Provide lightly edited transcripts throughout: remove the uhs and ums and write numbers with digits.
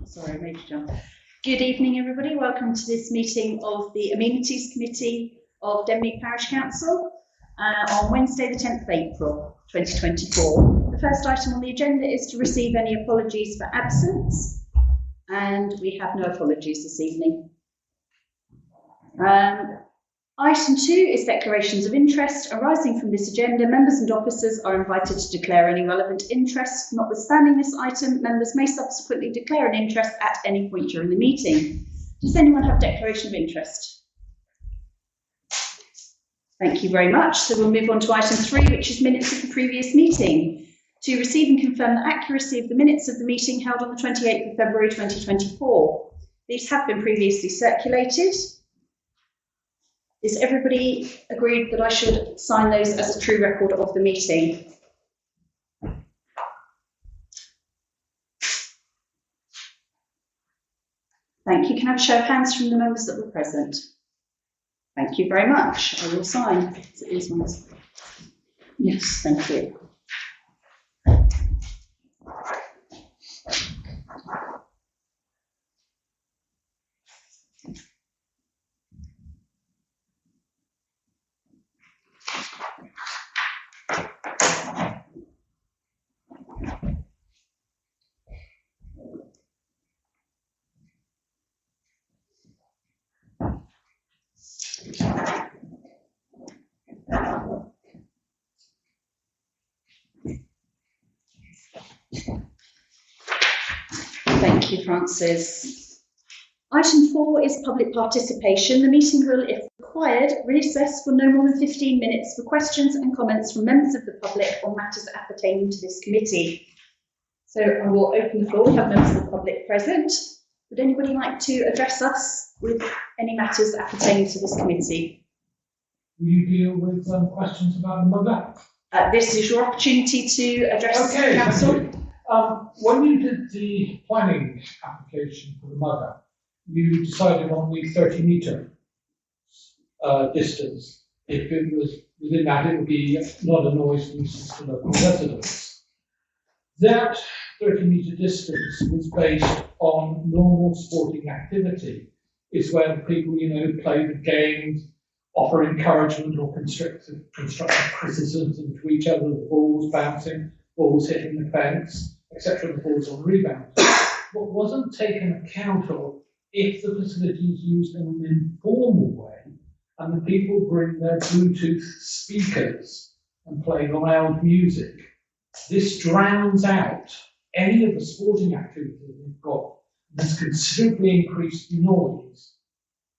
Sorry, Major Jump. Good evening, everybody. Welcome to this meeting of the Amenities Committee of Denmead Parish Council on Wednesday, the 10th of April, 2024. The first item on the agenda is to receive any apologies for absence, and we have no apologies this evening. Item 2 is declarations of interest arising from this agenda. Members and officers are invited to declare any relevant interest. Notwithstanding this item, members may subsequently declare an interest at any point during the meeting. Does anyone have declaration of interest? Thank you very much. So we'll move on to item 3, which is minutes of the previous meeting. To receive and confirm the accuracy of the minutes of the meeting held on the 28th of February 2024. These have been previously circulated. Is everybody agreed that I should sign those as a true record of the meeting? Thank you. Can I have a show of hands from the members that were present? Thank you very much. I will sign. Is it these ones? Yes, thank you. Thank you, Francis. Item 4 is public participation. The meeting will, if required, recess for no more than 15 minutes for questions and comments from members of the public on matters appertaining to this committee. So I will open the floor. We have members of the public present. Would anybody like to address us with any matters appertaining to this committee? Will you deal with questions about the mother? This is your opportunity to address the council. When you did the planning application for the mother, you decided on the 30-metre distance. If it was within that, it would be not a noise nuisance to local residents. That 30-metre distance was based on normal sporting activity. It's where people, play the games, offer encouragement or constructive criticism to each other, the balls bouncing, balls hitting the fence, etc., the balls on rebound. What wasn't taken account of, if the facility is used in an informal way and the people bring their Bluetooth speakers and play loud music, this drowns out any of the sporting activity they've got. There's considerably increased noise.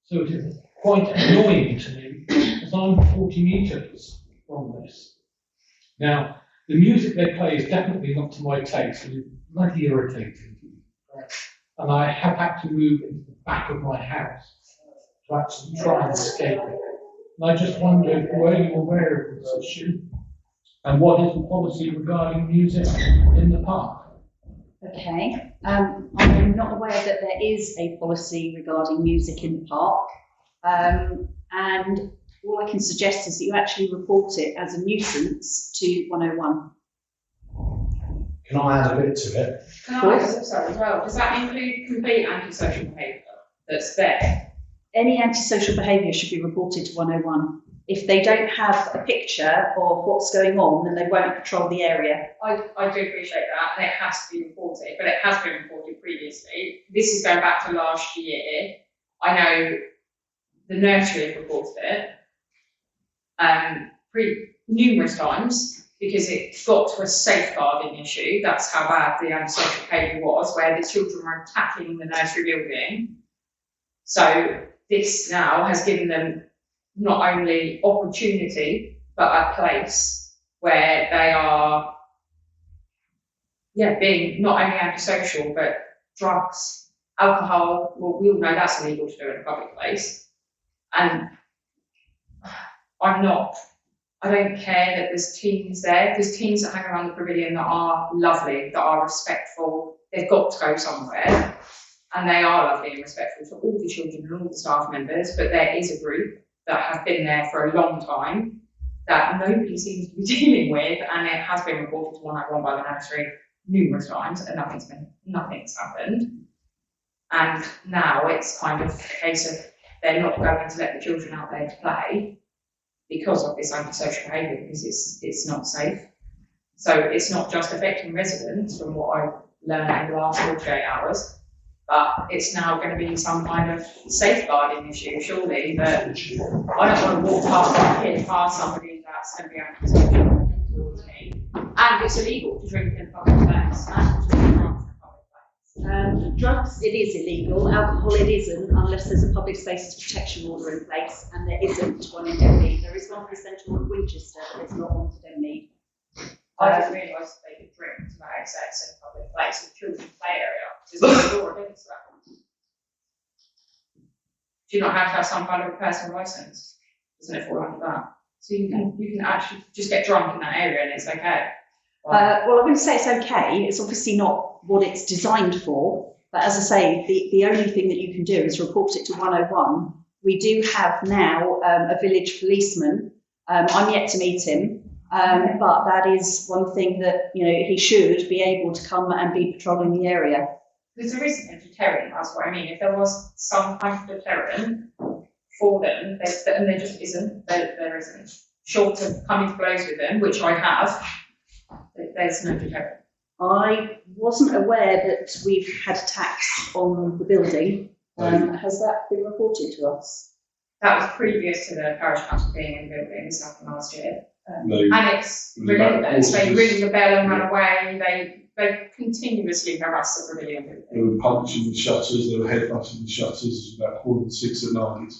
So it is quite annoying to me, as I'm 40 metres from this. Now, the music they play is definitely not to my taste, and it's bloody irritating. And I have had to move into the back of my house to actually try and escape it. And I just wondered, were you aware of this issue? And what is the policy regarding music in the park? Okay, I'm not aware that there is a policy regarding music in the park. And all I can suggest is that you actually report it as a nuisance to 101. Can I add a bit to it? Can I ask, sorry, as well, does that include complete antisocial behaviour that's there? Any antisocial behaviour should be reported to 101. If they don't have a picture of what's going on, then they won't patrol the area. I do appreciate that, and it has to be reported, but it has been reported previously. This is going back to last year. I know the nursery have reported it numerous times because it got to a safeguarding issue. That's how bad the antisocial behaviour was, where the children were attacking the nursery building. So this now has given them not only opportunity, but a place where they are, being not only antisocial, but drugs, alcohol. Well, we all know that's illegal to do in a public place. And I don't care that there's teens there. There's teens that hang around the pavilion that are lovely, that are respectful. They've got to go somewhere. And they are lovely and respectful to all the children and all the staff members. But there is a group that have been there for a long time that nobody seems to be dealing with. And it has been reported to 101 by the nursery numerous times, and nothing's happened. And now it's kind of a case of they're not going to let the children out there to play because of this antisocial behaviour, because it's not safe. So it's not just affecting residents, from what I've learned in the last 48 hours, but it's now going to be some kind of safeguarding issue, surely, that I don't want to walk past my kid, past somebody that's going to be antisocial towards me. And it's illegal to drink in a public place, and to drink drugs in a public place. Drugs, it is illegal. Alcohol, it isn't, unless there's a public spaces protection order in place, and there isn't one in Denmead. There is one for Central and Winchester, but there's not one for Denmead. I didn't realise that they could drink to that excess in a public place, in a children's play area. There's no law against that. Do you not have to have some kind of a personal licence? Doesn't it fall under that? So you can actually just get drunk in that area and it's okay. Well, I wouldn't say it's okay. It's obviously not what it's designed for. But as I say, the only thing that you can do is report it to 101. We do have now a village policeman. I'm yet to meet him. But that is one thing that, he should be able to come and be patrolling the area. Because there isn't a deterrent, that's what I mean. If there was some kind of deterrent for them, and there just isn't, there isn't. Short of coming to blows with them, which I have, there's no deterrent. I wasn't aware that we've had attacks on the building. Has that been reported to us? That was previous to the parish council being in the building, this happened last year. No. And it's relentless. They ring the bell and run away. They continuously harass the pavilion. They were punching the shutters, they were headbutting the shutters about 6:15 at night,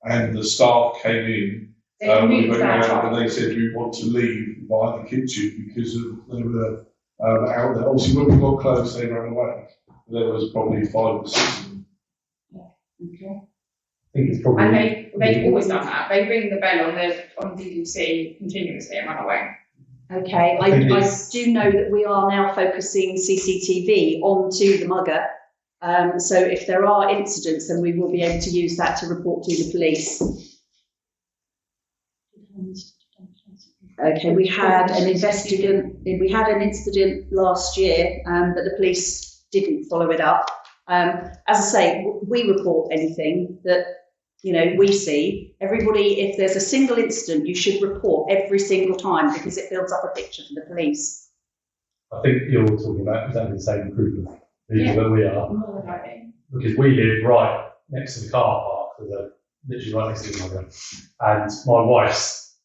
and the staff came in. We went around and they said we want to leave via the kitchen because they were out there. Obviously, when we got close, they ran away. There was probably 5 or 6 of them. Okay. I think it's probably. And they've always done that. They ring the bell on DDC continuously and run away. Okay, I do know that we are now focusing CCTV onto the mugger. So if there are incidents, then we will be able to use that to report to the police. Okay, we had an incident last year, but the police didn't follow it up. As I say, we report anything that we see. Everybody, if there's a single incident, you should report every single time because it builds up a picture for the police. I think you're talking about exactly the same group of people that we are. More than likely. Because we live right next to the car park, literally right next to the mugger. And my wife's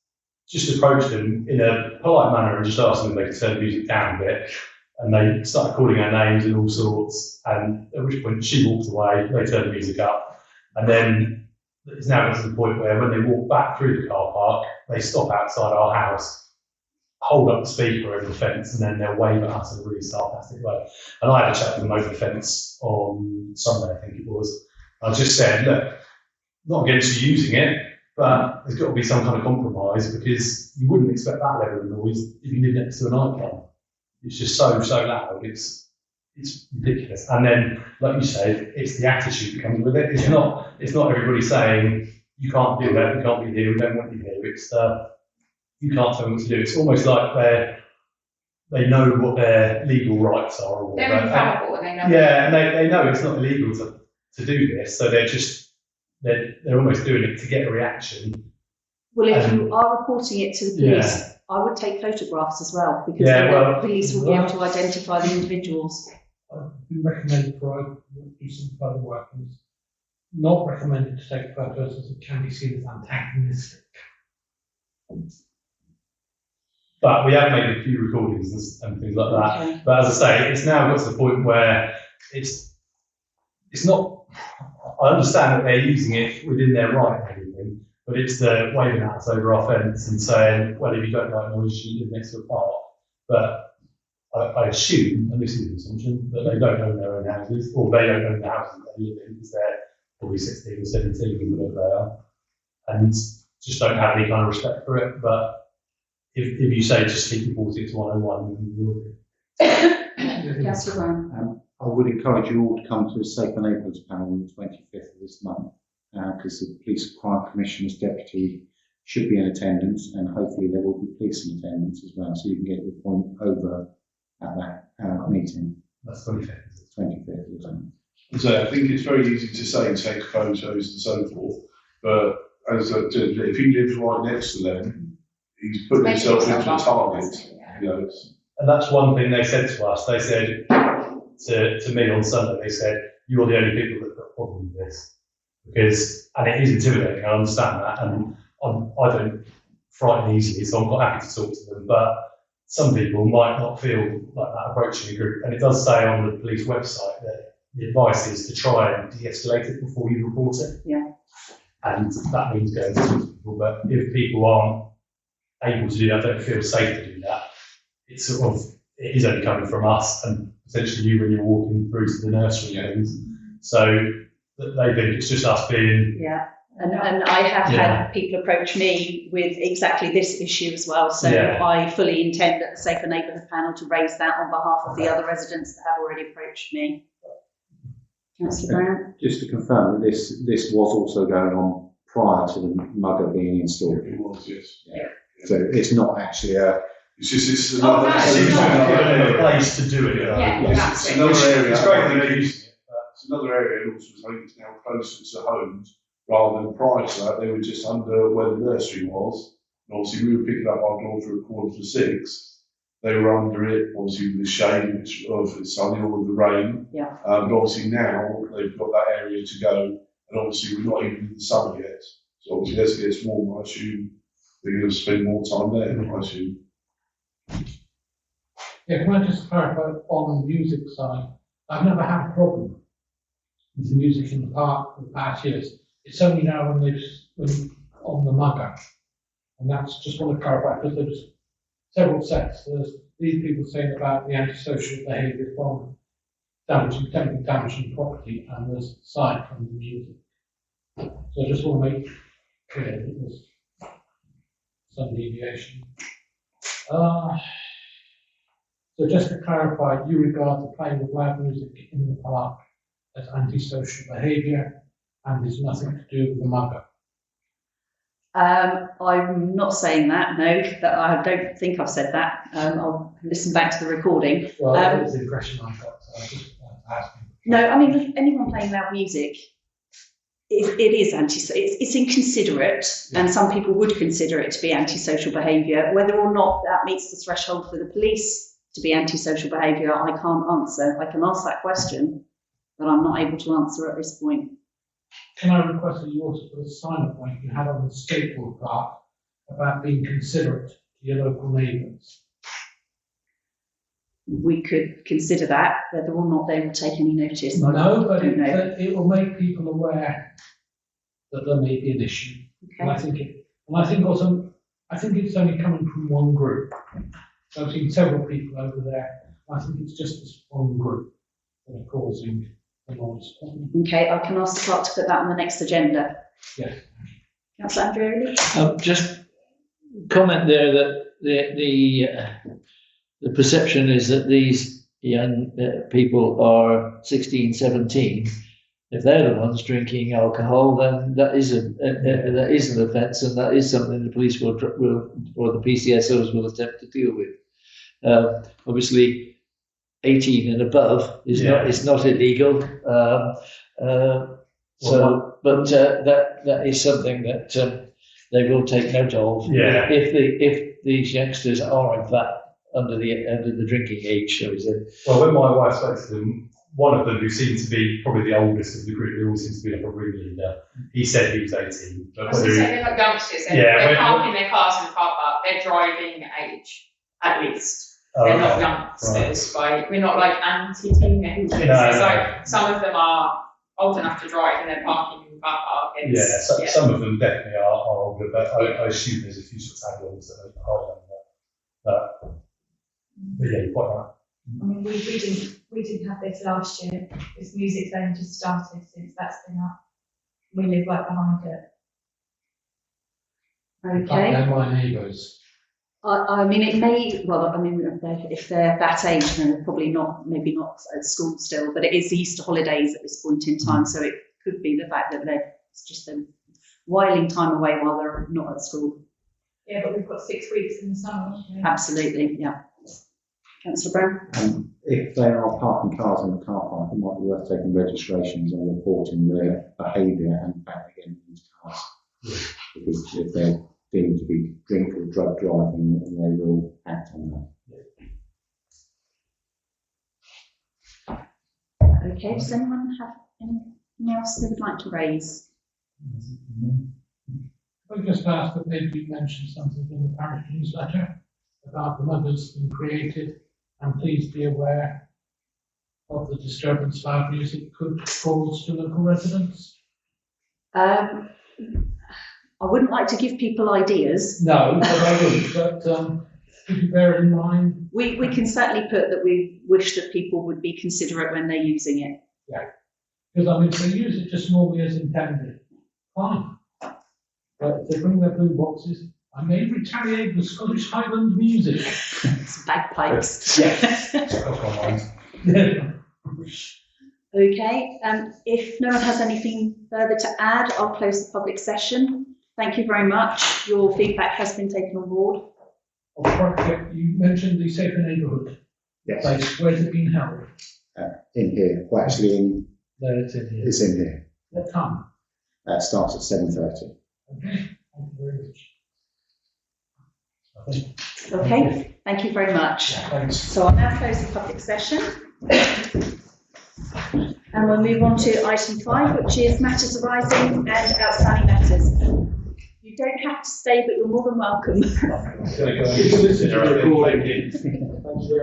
just approached them in a polite manner and just asked them if they could turn the music down a bit. And they started calling her names and all sorts. And at which point she walked away, they turned the music up. And then it's now got to the point where when they walk back through the car park, they stop outside our house, hold up the speaker over the fence, and then they'll wave at us in a really sarcastic way. And I had a chat with them over the fence on Sunday, I think it was. I just said, look, not against you using it, but there's got to be some kind of compromise because you wouldn't expect that level of noise if you live next to a nightclub. It's just so loud. It's ridiculous. And then, like you said, it's the attitude that comes with it. It's not everybody saying you can't do that, you can't be here, we don't want you here. It's you can't tell them what to do. It's almost like they know what their legal rights are. Or they're infallible and they know. Yeah, and they know it's not illegal to do this, so they're almost doing it to get a reaction. Well, if you are reporting it to the police, I would take photographs as well because the police will be able to identify the individuals. I've been recommended for do some further work, and it's not recommended to take photos as it can be seen as antagonistic. But we have made a few recordings and things like that. Okay. But as I say, it's now got to the point where it's not. I understand that they're using it within their right and everything, but it's the waving at us over our fence and saying, well, if you don't like noise, you live next to a park. But I assume, and this is an assumption, that they don't own their own houses, or they don't own the houses that they live in because they're probably 16 or 17 or whatever they are, and just don't have any kind of respect for it. But if you say just keep reporting to 101, then you will do. Councillor Brown. I would encourage you all to come to a Safer Neighbourhoods panel on the 25th of this month, because the Police Crime Commissioner's deputy should be in attendance, and hopefully there will be police in attendance as well, so you can get your point over at that meeting. That's 25th. 25th, isn't it? So I think it's very easy to say take photos and so forth, but if he lives right next to them, he's putting himself into a target. You know, and that's one thing they said to us. They said to me on Sunday, they said, "You're the only people that got a problem with this," and it is intimidating. I understand that, and I don't frighten easily, so I'm quite happy to talk to them. But some people might not feel like that approaching a group, and it does say on the police website that the advice is to try and de-escalate it before you report it. Yeah. And that means going to people. But if people aren't able to do that, don't feel safe to do that, it's it is only coming from us and potentially you when you're walking through to the nursery homes. So they think it's just us being. Yeah. And I have had people approach me with exactly this issue as well. So I fully intend at the Safer Neighbourhood panel to raise that on behalf of the other residents that have already approached me. Councillor Brown? Just to confirm that this was also going on prior to the mugger being installed. It was, yes. Yeah. So it's not actually a. It's just it's Oh, another, no, it's it's another A place to do it. Yeah, it's exactly. another area. It's great that they're using it. It's another area, and also I think it's now closer to homes rather than prior to that. They were just under where the nursery was. And obviously, we were picking up our daughter at 6:15. They were under it, obviously with the shade of the sunny or with the rain. Yeah. But obviously now they've got that area to go, and obviously we're not even in the summer yet. So obviously as it gets warmer, I assume they're going to spend more time there. I assume. Yeah, can I just clarify on the music side? I've never had a problem with the music in the park for the past years. It's only now when on the mugger. And that's just want to clarify because there's several sets. There's these people saying about the antisocial behaviour from damaging property, and there's the side from the music. So I just want to make clear that there's some deviation. So just to clarify, you regard the playing of loud music in the park as antisocial behaviour and is nothing to do with the mugger? I'm not saying that, no, that I don't think I've said that. I'll listen back to the recording. Well, that was the impression I got, so I just asking. No, I mean, anyone playing loud music, it is it's inconsiderate, and some people would consider it to be antisocial behaviour. Whether or not that meets the threshold for the police to be antisocial behaviour, I can't answer. I can ask that question, but I'm not able to answer at this point. Can I request that you also put a sign up like you had on the skateboard park about being considerate to your local neighbours? We could consider that, whether or not they will take any notice. I No, but don't know. it will make people aware that there may be an issue. And Okay. I think it's only coming from one group. So I've seen several people over there. I think it's just this one group that are causing the noise. Okay, I can ask the clerk to put that on the next agenda. Yes. Councillor Andreoli? Just comment there that the perception is that these young people are 16, 17. If they're the ones drinking alcohol, then that is an offence, and that is something the police will or the PCSOs will attempt to deal with. Obviously, 18 and above is not illegal. That is something that they will take note of. Yeah. If these youngsters are in fact under the drinking age, shall we say. Well, when my wife spoke to them, one of them, who seemed to be probably the oldest of the group, who all seems to be like a room leader, he said he was 18. But I was going to say, they're not youngsters, they're parking their cars in the car park, they're driving age, at least. They're not youngsters, right? We're not like anti-teenagers. No, It's like some of them are old enough to drive and they're parking in the car park. Some of them definitely are older, but I assume there's a few sort of adults that are younger. But yeah, you're quite right. I mean, we didn't have this last year. This music's only just started since that's been up. We live right behind it. Okay. They're my neighbours. I mean, it may, well, I mean, if they're that age, then they're probably not, maybe not at school still, but it is the Easter holidays at this point in time, so it could be the fact that it's just them whiling time away while they're not at school. Yeah, but we've got 6 weeks in the summer. haven't we? Absolutely, yeah. Councillor Brown. If there are parking cars in the car park, it might be worth taking registrations and reporting their behaviour and back again these cars. Because if they're deemed to be drink or drug driving, then they will act on that. Okay, does anyone have anything else they would like to raise? I just asked that maybe you mentioned something in the parish newsletter about the mothers being created, and please be aware of the disturbance loud music could cause to local residents. I wouldn't like to give people ideas. No, but I wouldn't, but could you bear in mind? We can certainly put that we wish that people would be considerate when they're using it. Yeah, because I mean, if they use it just normally as intended, fine. But if they bring their blue boxes, I may retaliate with Scottish Highland music. It's bagpipes. Yes. Okay, if no one has anything further to add, I'll close the public session. Thank you very much. Your feedback has been taken on board. You mentioned the Safer Neighbourhood Yes. place. Where's it been held? In here. Well, actually, There it's in here. it's in here. What time? Starts at 7:30. Okay, thank you very much. Okay, thank you very much. Thanks. So I'll now close the public session. And we'll move on to item 5, which is matters arising and outstanding matters. You don't have to stay, but you're more than welcome. Thank you very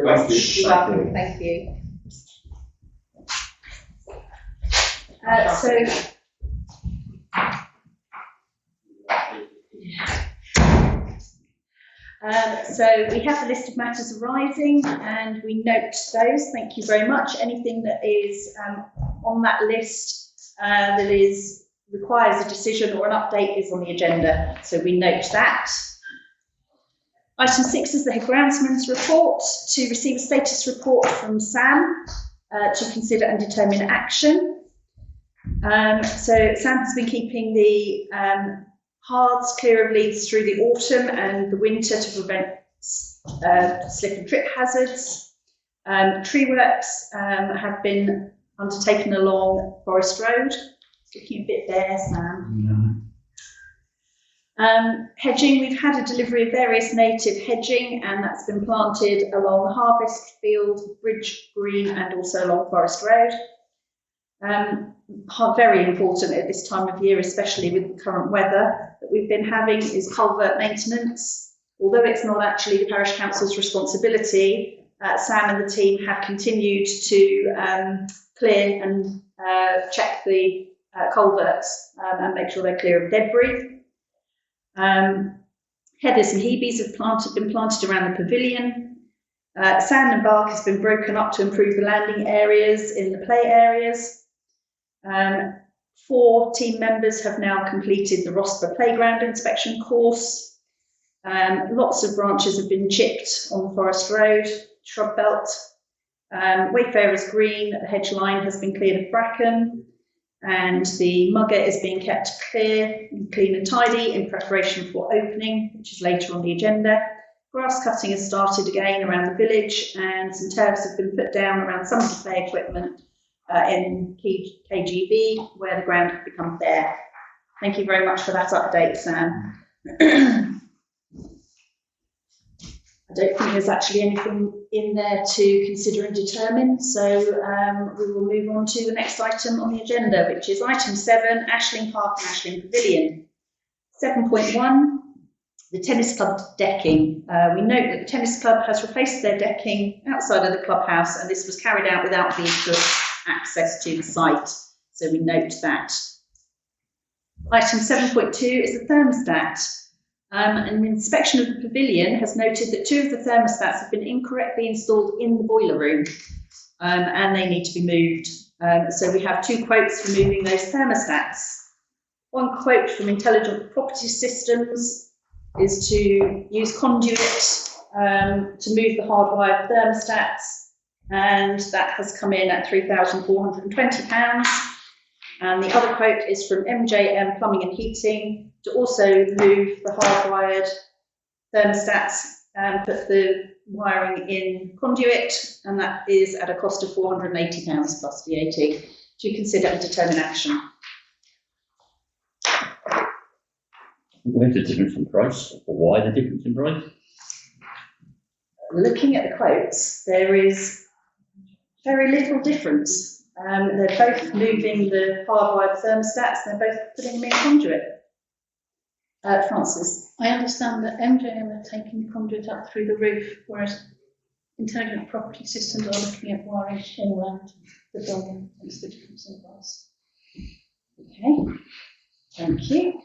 much. You're welcome, thank you. So we have the list of matters arising and we note those. Thank you very much. Anything that is on that list that requires a decision or an update is on the agenda. So we note that. Item 6 is the groundsman's report, to receive a status report from Sam to consider and determine action. So Sam has been keeping the paths clear of leads through the autumn and the winter to prevent slip and trip hazards. Tree works have been undertaken along Forest Road. Looking a bit there, Sam. Hedging, we've had a delivery of various native hedging, and that's been planted along Harvest Field, Bridge Green, and also along Forest Road. Very important at this time of year, especially with the current weather that we've been having, is culvert maintenance. Although it's not actually the parish council's responsibility, Sam and the team have continued to clear and check the culverts and make sure they're clear of debris. Heathers and Hebes have been planted around the pavilion. Sand and bark has been broken up to improve the landing areas in the play areas. 4 team members have now completed the Rosper Playground inspection course. Lots of branches have been chipped on Forest Road, shrub belt. Wayfarers Green, the hedge line has been cleared of bracken, and the mugger is being kept clean and tidy in preparation for opening, which is later on the agenda. Grass cutting has started again around the village, and some turfs have been put down around some of the play equipment in KGV, where the ground has become bare. Thank you very much for that update, Sam. I don't think there's actually anything in there to consider and determine, so we will move on to the next item on the agenda, which is item 7, Ashling Park and Ashling Pavilion. 7.1, the tennis club decking. We note that the tennis club has replaced their decking outside of the clubhouse, and this was carried out without the access to the site, so we note that. Item 7.2 is the thermostat. An inspection of the pavilion has noted that 2 of the thermostats have been incorrectly installed in the boiler room, and they need to be moved. So we have 2 quotes for moving those thermostats. One quote from Intelligent Property Systems is to use conduit to move the hardwired thermostats, and that has come in at £3,420. And the other quote is from MJM Plumbing and Heating to also move the hardwired thermostats and put the wiring in conduit, and that is at a cost of £480 plus VAT, to consider and determine action. Where's the difference in price, or why the difference in price? Looking at the quotes, there is very little difference. They're both moving the hardwired thermostats, they're both putting them in conduit. Francis? I understand that MJM are taking the conduit up through the roof, whereas Intelligent Property Systems are looking at wiring all around the building. That's the difference in price. Okay, thank you.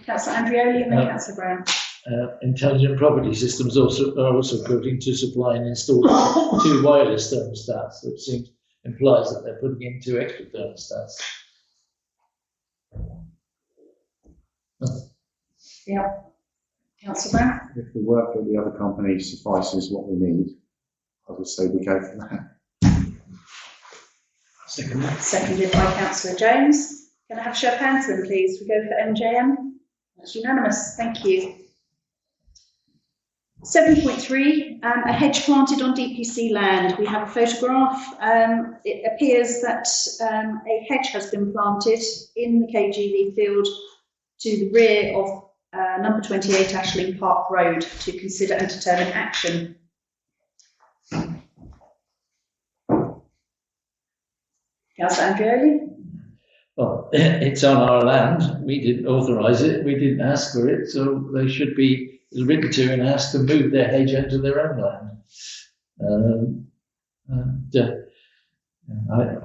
Councillor Andrioli and then Councillor Brown. Intelligent Property Systems are also quoting to supply and install 2 wireless thermostats, which implies that they're putting in 2 extra thermostats. Yeah. Councillor Brown? If the work at the other company suffices what we need, I would say we go for that. Seconded by Councillor Jones. Can I have a show of hands then, please? We go for MJM. That's unanimous. Thank you. 7.3, a hedge planted on DPC land. We have a photograph. It appears that a hedge has been planted in the KGV field to the rear of number 28 Ashling Park Road to consider and determine action. Councillor Andrioli? Well, it's on our land. We didn't authorise it. We didn't ask for it, so they should be written to and asked to move their hedge onto their own land. I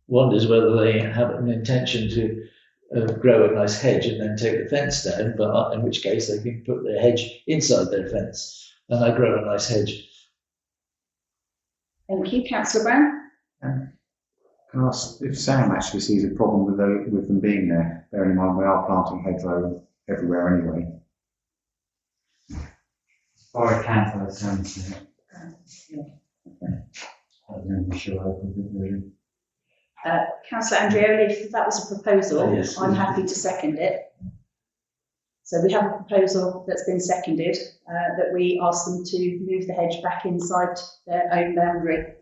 wonders whether they have an intention to grow a nice hedge and then take the fence down, but in which case they can put their hedge inside their fence and I grow a nice hedge. Thank you. Councillor Brown? Can I ask if Sam actually sees a problem with them being there, bearing in mind we are planting hedgerow everywhere anyway? Or a council of Sam. I'm sure. Councillor Andrioli, if that was a proposal, Yes, I'm happy to second it. So we have a proposal that's been seconded, that we ask them to move the hedge back inside their own boundary.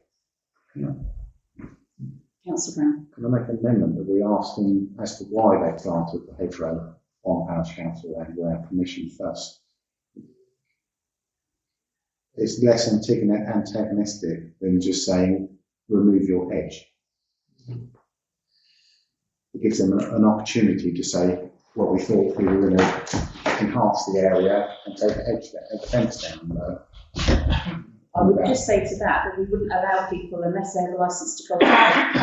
Councillor Brown. Can I make an amendment that we ask them as to why they planted the hedgerow on Parish Council land without permission first? It's less antagonistic than just saying, remove your hedge. It gives them an opportunity to say, well, we thought we were going to enhance the area and take a fence down. I would just say to that we wouldn't allow people, unless they have a licence to cultivate,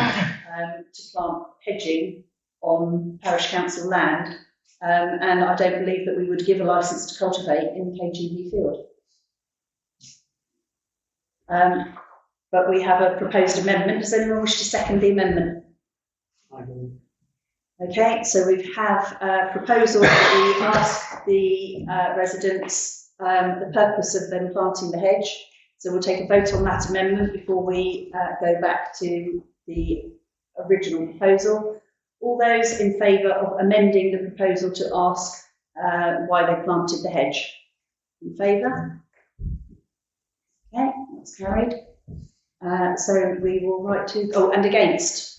to plant hedging on Parish Council land, and I don't believe that we would give a licence to cultivate in the KGV field. But we have a proposed amendment. Does anyone wish to second the amendment? I do. Okay, so we have a proposal that we ask the residents the purpose of them planting the hedge. So we'll take a vote on that amendment before we go back to the original proposal. All those in favour of amending the proposal to ask why they planted the hedge? In favour? Okay, that's carried. So we will write to, and against?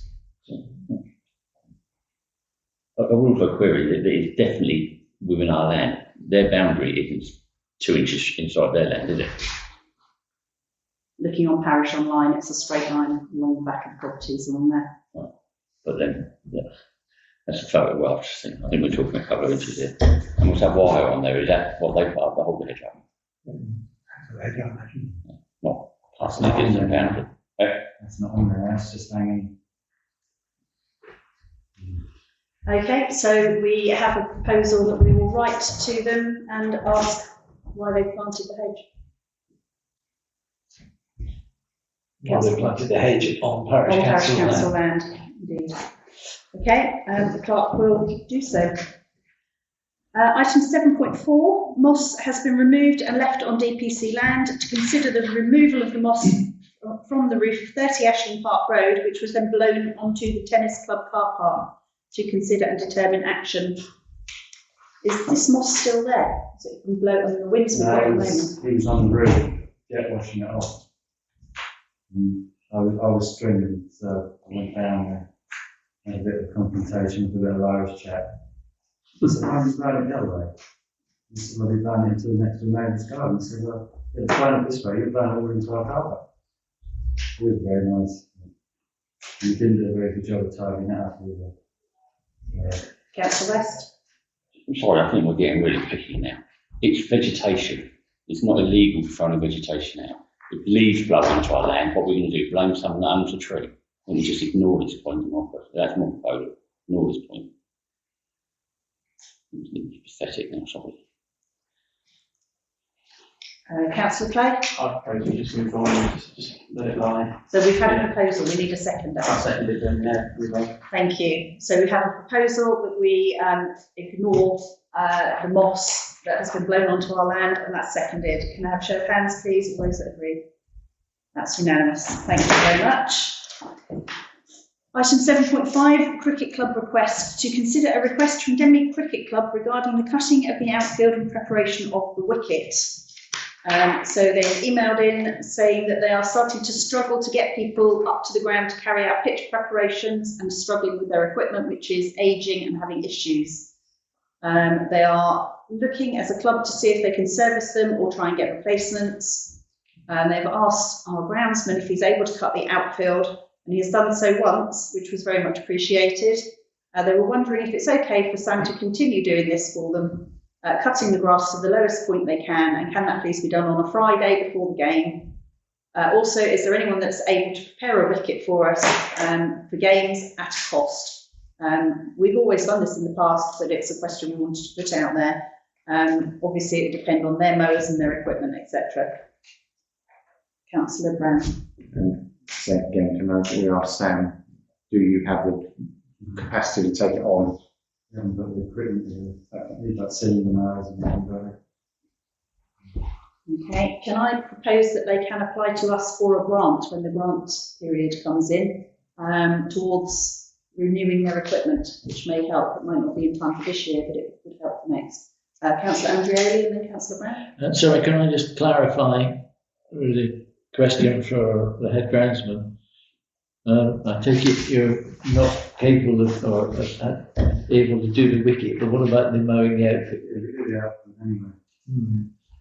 I will also query that it's definitely within our land. Their boundary isn't 2 inches inside their land, is it? Looking on Parish Online, it's a straight line along the back of the properties along there. Right. But then, yeah, that's a photograph. I think we're talking a couple of inches here. And we'll have wire on there. Is that what they put up the whole hedge up? Not plus the distant boundary. That's not on there, that's just hanging. Okay, so we have a proposal that we will write to them and ask why they planted the hedge. Well, they planted the hedge on Parish Council land. Indeed. Okay, the clerk will do so. Item 7.4, moss has been removed and left on DPC land to consider the removal of the moss from the roof of 30 Ashling Park Road, which was then blown onto the tennis club car park to consider and determine action. Is this moss still there? Is it been blown on the winds we've got at the moment? It was on the roof. jet washing it off. I was stringing, so I went down there, had a bit of confrontation with a little Irish chap. He said, why are you running the other way? He said, well, he ran into the next door neighbour's garden. I said, well, if you run it this way, you run over into our car park. It was very nice. And he didn't do a very good job of tidying that up either. Yeah. Councillor West? I'm sorry, I think we're getting really picky now. It's vegetation. It's not illegal to throw the vegetation out. If leaves blow into our land, what we're going to do, blame someone that owns a tree. And we just ignore this point in my question. That's my proposal. Ignore this point. It's pathetic now, sorry. Councillor Clay? I'd probably just move on, just let it lie. So we've had a proposal, we need a seconder. I'll second it then, yeah, move on. Thank you. So we have a proposal that we ignore the moss that has been blown onto our land, and that's seconded. Can I have a show of hands, please, of those that agree? That's unanimous. Thank you very much. Item 7.5, Cricket Club request. To consider a request from Denmead Cricket Club regarding the cutting of the outfield in preparation of the wicket. So they've emailed in saying that they are starting to struggle to get people up to the ground to carry out pitch preparations and struggling with their equipment, which is ageing and having issues. They are looking as a club to see if they can service them or try and get replacements. They've asked our groundsman if he's able to cut the outfield, and he has done so once, which was very much appreciated. They were wondering if it's okay for Sam to continue doing this for them, cutting the grass to the lowest point they can, and can that please be done on a Friday before the game? Also, is there anyone that's able to prepare a wicket for us for games at a cost? We've always done this in the past, but it's a question we wanted to put out there. Obviously, it would depend on their mowers and their equipment, etc. Councillor Brown. So again, can I ask Sam, do you have the capacity to take it on? We haven't got the equipment here. We've got cylinder mowers and everything. Okay, can I propose that they can apply to us for a grant when the grant period comes in, towards renewing their equipment, which may help. It might not be in time for this year, but it would help for next. Councillor Andrioli and then Councillor Brown. Sorry, can I just clarify the question for the head groundsman? I take it you're not capable of or able to do the wicket, but what about the mowing the outfit? Yeah, anyway.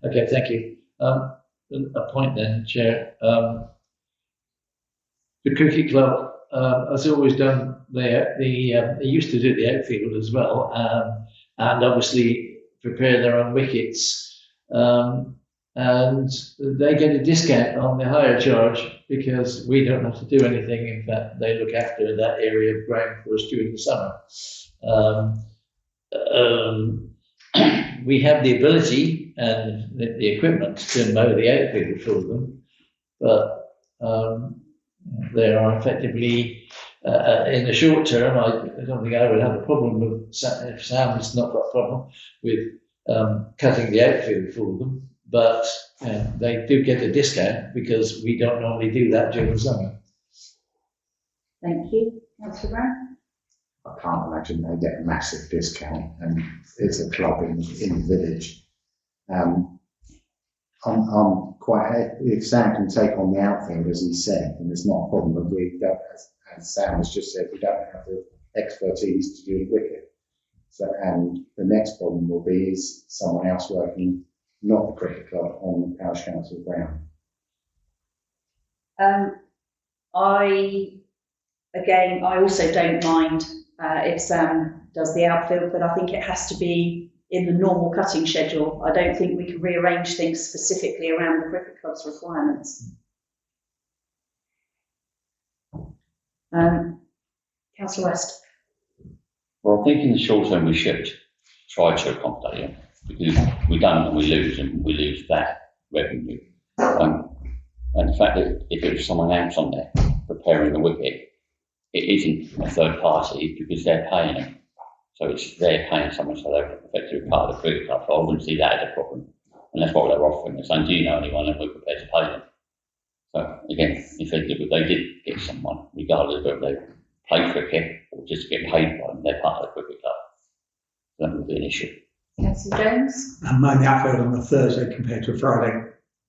Okay, thank you. A point then, Chair. The cricket club has always done they used to do the outfield as well, and obviously prepare their own wickets. And they get a discount on the hire charge because we don't have to do anything. In fact, they look after that area of ground for us during the summer. We have the ability and the equipment to mow the outfield for them, but they are effectively, in the short term, I don't think I would have a problem with, if Sam has not got a problem with cutting the outfield for them. But they do get a discount because we don't normally do that during the summer. Thank you. Councillor Brown? I can't imagine they get a massive discount, and it's a club in the village. I'm quite, if Sam can take on the outfield, as he said, and it's not a problem, but we don't, as Sam has just said, we don't have the expertise to do the wicket. So, and the next problem will be is someone else working, not the cricket club, on the parish council ground. I also don't mind if Sam does the outfield, but I think it has to be in the normal cutting schedule. I don't think we can rearrange things specifically around the cricket club's requirements. Councillor West. Well, I think in the short term we should try to accommodate it, because we don't and we lose that revenue. And the fact that if it was someone else on there preparing the wicket, it isn't a third party because they're paying them. So they're paying someone, so they're effectively part of the cricket club. So I wouldn't see that as a problem. And that's what they're offering. They're saying, do you know anyone? And we're prepared to pay them. So again, if they did get someone, regardless of whether they play cricket or just get paid by them, they're part of the cricket club. So that would be an issue. Councillor Jones. And mowing the outfield on a Thursday compared to a Friday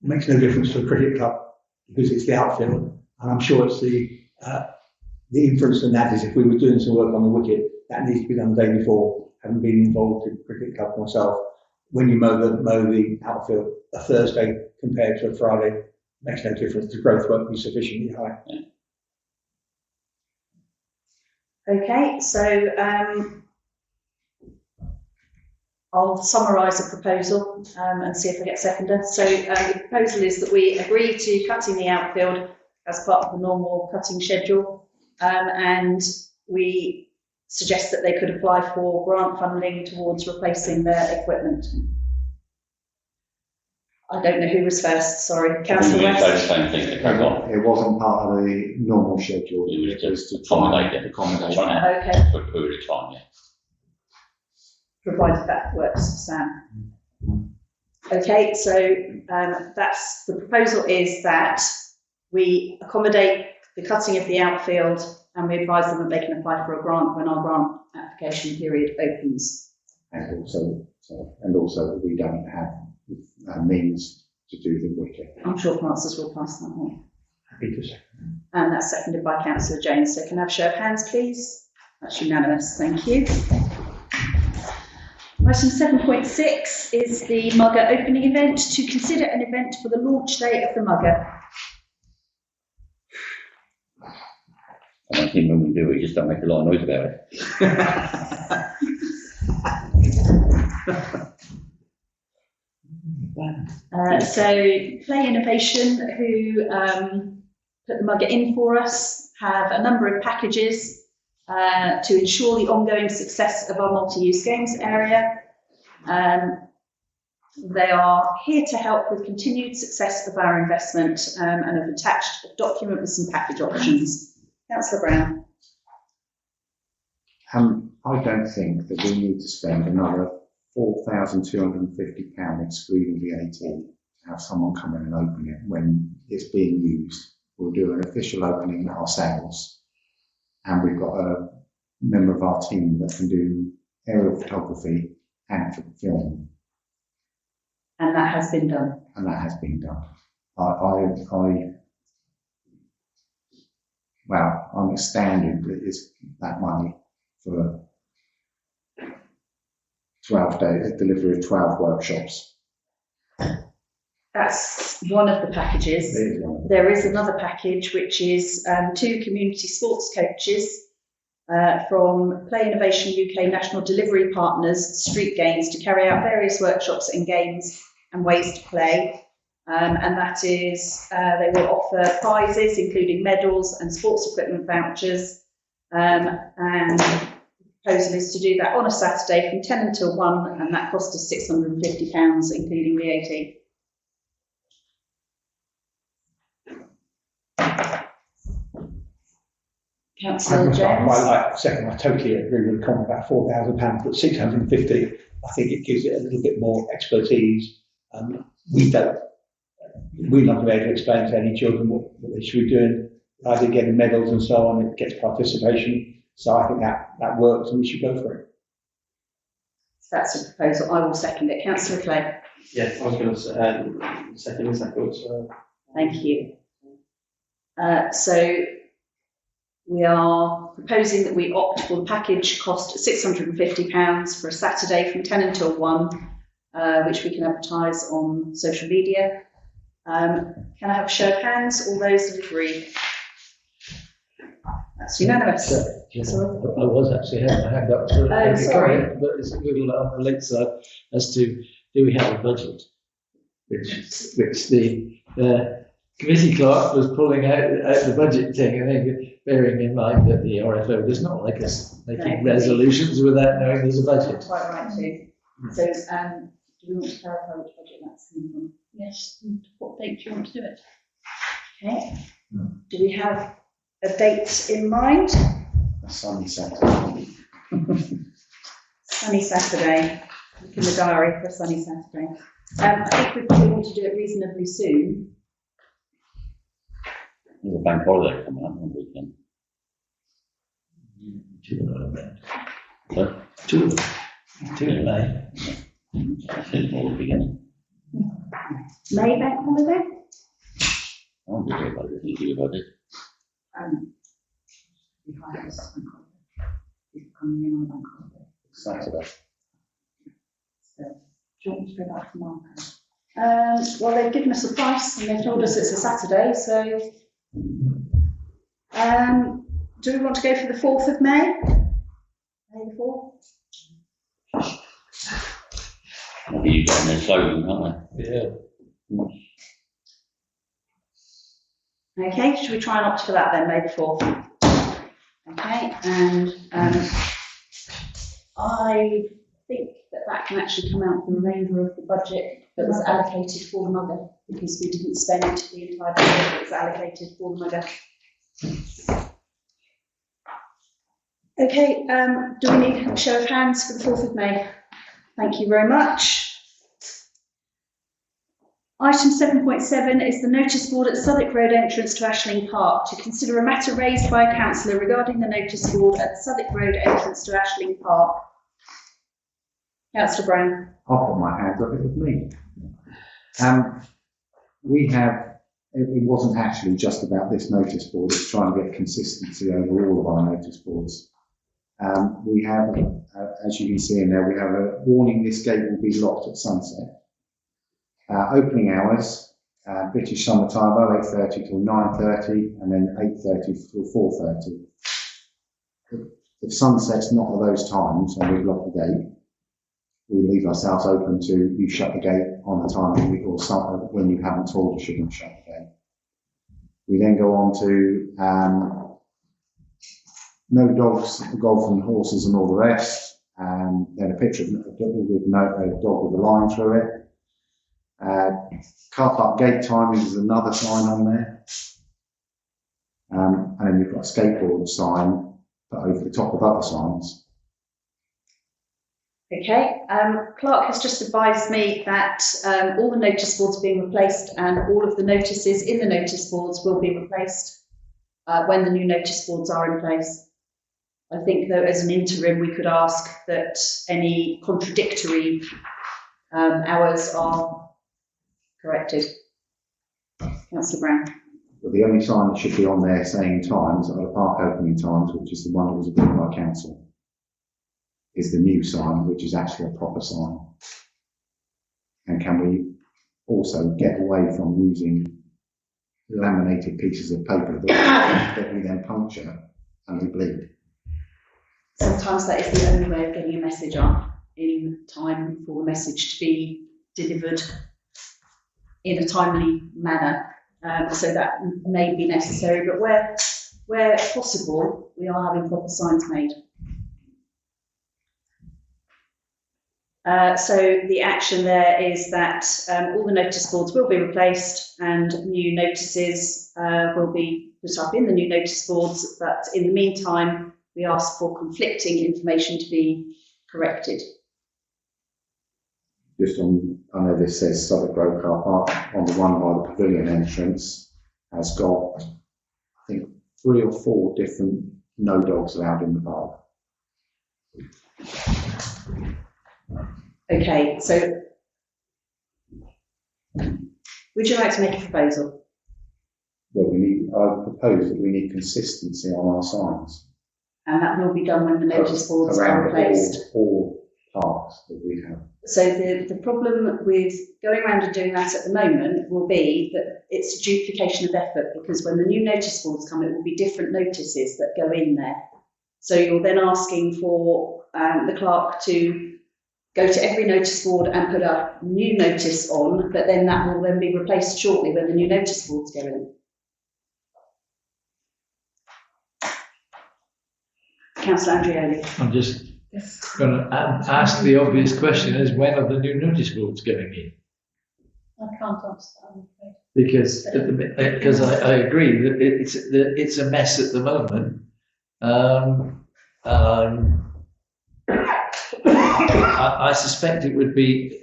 makes no difference to a cricket club because it's the outfield. And I'm sure it's the inference from that is if we were doing some work on the wicket, that needs to be done the day before. Having been involved in cricket club myself, when you mow the outfield a Thursday compared to a Friday, makes no difference. The growth won't be sufficiently high. Okay, so I'll summarise the proposal and see if I get seconded. So the proposal is that we agree to cutting the outfield as part of the normal cutting schedule, and we suggest that they could apply for grant funding towards replacing their equipment. I don't know who was first, sorry. Councillor West? It wasn't part of the normal schedule. It was to accommodate Okay. for a period of time, yeah. Provided that works, Sam. Okay, so that's the proposal is that we accommodate the cutting of the outfield and we advise them that they can apply for a grant when our grant application period opens. And also that we don't have means to do the wicket. I'm sure Francis will pass that on. Happy to second. And that's seconded by Councillor Jones. So can I have a show of hands, please? That's unanimous. Thank you. Item 7.6 is the Mugger opening event. To consider an event for the launch day of the Mugger. I don't think when we do it, just don't make a lot of noise about it. So Play Innovation, who put the Mugger in for us, have a number of packages to ensure the ongoing success of our multi-use games area. They are here to help with continued success of our investment and have attached a document with some package options. Councillor Brown. I don't think that we need to spend another £4,250 excluding VAT to have someone come in and open it when it's being used. We'll do an official opening ourselves, and we've got a member of our team that can do aerial photography and film. And that has been done. And that has been done. I'm astounded that it's that money for 12 days, delivery of 12 workshops. That's one of the packages. There is another package which is 2 community sports coaches from Play Innovation UK National Delivery Partners, Street Games, to carry out various workshops and games and ways to play. And that is, they will offer prizes, including medals and sports equipment vouchers. And the proposal is to do that on a Saturday from 10 until 1, and that cost us £650, including VAT. Councillor Jones. I totally agree with the comment about £4,000, but 650, I think it gives it a little bit more expertise. We're not going to be able to explain to any children what they should be doing, either getting medals and so on. It gets participation, so I think that works, and we should go for it. That's a proposal. I will second it. Councillor Clay. Yes, I was going to second this. I thought so. Thank you. So we are proposing that we opt for the package cost £650 for a Saturday from 10 until 1, which we can advertise on social media. Can I have a show of hands? All those that agree? That's unanimous. I was actually having a hand up for sorry. but it's a little on the late side as to do we have a budget, which the committee clerk was pulling out the budget thing, and then bearing in mind that the RFO does not like us making resolutions without knowing there's a budget. Quite right too. So do we want to clarify which budget that's coming from? Yes, and what date do you want to do it? Okay. Do we have a date in mind? A sunny Saturday. Sunny Saturday. Look in the diary for a sunny Saturday. I think we probably want to do it reasonably soon. There's a bank holiday coming up on the weekend. Two in May. I think more the beginning. May bank holiday? I'm good about it, thinking about it. If I have a bank holiday, people coming in on a bank holiday. Saturday. So, do you want me to go back to Mark? Well, they've given us a price and they've told us it's a Saturday, so. Do we want to go for the 4th of May? May the 4th? I think you get their slogan, aren't Yeah. Okay, should we try and opt for that then, May the 4th? Okay, and I think that can actually come out of the remainder of the budget that was allocated for the mugger, because we didn't spend the entire budget that was allocated for the mugger. Okay, do we need a show of hands for the 4th of May? Thank you very much. Item 7.7 is the notice board at Southwark Road entrance to Ashling Park. To consider a matter raised by a councillor regarding the notice board at Southwark Road entrance to Ashling Park. Councillor Brown. I'll put my hands up, it was me. We have, it wasn't actually just about this notice board, it's trying to get consistency over all of our notice boards. We have, as you can see in there, we have a warning this gate will be locked at sunset. Opening hours, British Summer Time, 8:30 till 9:30, and then 8:30 till 4:30. If sunset's not at those times and we lock the gate, we leave ourselves open to you shut the gate on the time or when you haven't told us you're going to shut the gate. We then go on to no dogs, golf and horses and all the rest, and then a picture of a dog with a line through it. Car park gate timing is another sign on there. And then you've got a skateboard sign put over the top of other signs. Okay, Clark has just advised me that all the notice boards are being replaced and all of the notices in the notice boards will be replaced when the new notice boards are in place. I think though as an interim we could ask that any contradictory hours are corrected. Councillor Brown. But the only sign that should be on there saying times are the park opening times, which is the one that was agreed by council, is the new sign, which is actually a proper sign. And can we also get away from using laminated pieces of paper that we then puncture and we bleed? Sometimes that is the only way of getting a message on in time for the message to be delivered in a timely manner. So that may be necessary, but where possible, we are having proper signs made. So the action there is that all the notice boards will be replaced and new notices will be put up in the new notice boards, but in the meantime, we ask for conflicting information to be corrected. Just on, I know this says Southwark Road car park, on the one by the pavilion entrance has got, I think, 3 or 4 different no dogs allowed in the park. Okay, so would you like to make a proposal? Well, I propose that we need consistency on our signs. And that will be done when the notice boards are replaced. All parks that we have. So the problem with going around and doing that at the moment will be that it's a duplication of effort, because when the new notice boards come, it will be different notices that go in there. So you're then asking for the clerk to go to every notice board and put a new notice on, but then that will then be replaced shortly when the new notice boards go in. Councillor Andrioli. I'm just going to ask the obvious question: is when are the new notice boards going in? I can't answer that, I'm afraid. Because I agree that it's a mess at the moment. I suspect it would be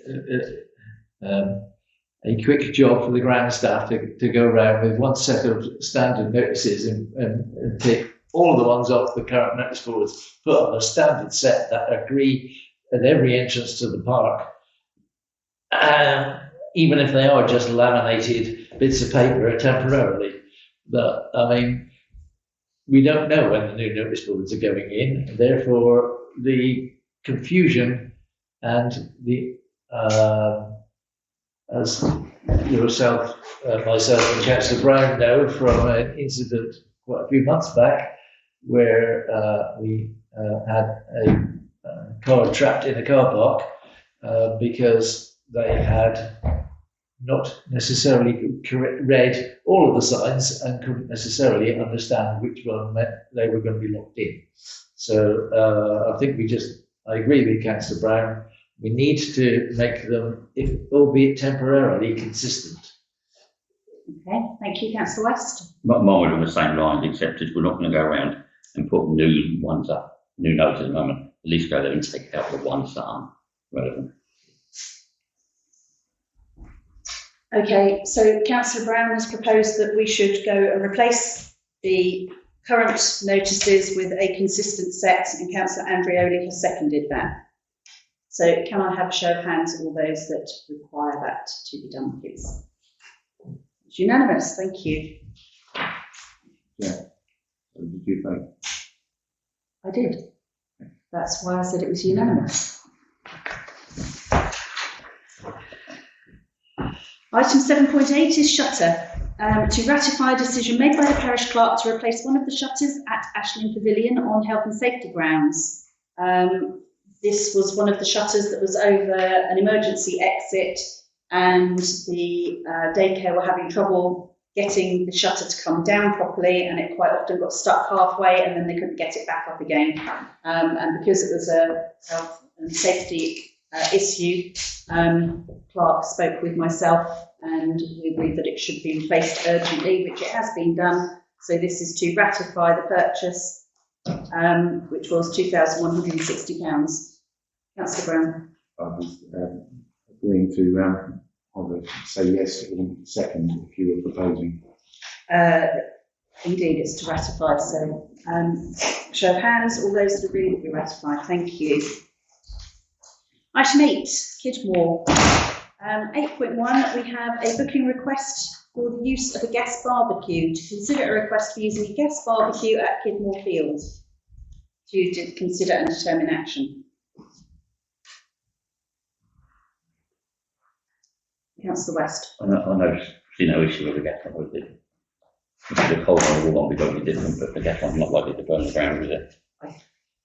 a quick job for the ground staff to go around with one set of standard notices and take all the ones off the current notice boards, put up a standard set that agree at every entrance to the park. even if they are just laminated bits of paper temporarily. But I mean, we don't know when the new notice boards are going in, and therefore the confusion and the as yourself, myself, and Councillor Brown know from an incident quite a few months back where we had a car trapped in a car park because they had not necessarily read all of the signs and couldn't necessarily understand which one meant they were going to be locked in. So I think I agree with Councillor Brown. We need to make them, if albeit temporarily, consistent. Okay, thank you, Councillor West. Mine was on the same lines, except we're not going to go around and put new ones up, new notes at the moment. At least go there and take out the ones that aren't relevant. Okay, so Councillor Brown has proposed that we should go and replace the current notices with a consistent set, and Councillor Andrioli has seconded that. So can I have a show of hands of all those that require that to be done, please? It's unanimous, thank you. Yeah. Did you vote? I did. That's why I said it was unanimous. Item 7.8 is shutter. To ratify a decision made by the parish clerk to replace one of the shutters at Ashland Pavilion on health and safety grounds. This was one of the shutters that was over an emergency exit, and the daycare were having trouble getting the shutter to come down properly, and it quite often got stuck halfway and then they couldn't get it back up again. And because it was a health and safety issue, Clark spoke with myself and we agreed that it should be replaced urgently, which it has been done. So this is to ratify the purchase, which was £2,160. Councillor Brown. I was agreeing to either say yes or second if you were proposing. Indeed, it's to ratify. So show of hands, all those that agree that we ratify. Thank you. Item 8, Kidmore. 8.1, we have a booking request for the use of a gas barbecue. To consider a request for using a gas barbecue at Kidmore Field. To consider and determine action. Councillor West. I see no issue with the gas one, is it? The coal one will be totally different, but the gas one's not likely to burn the ground, is it? I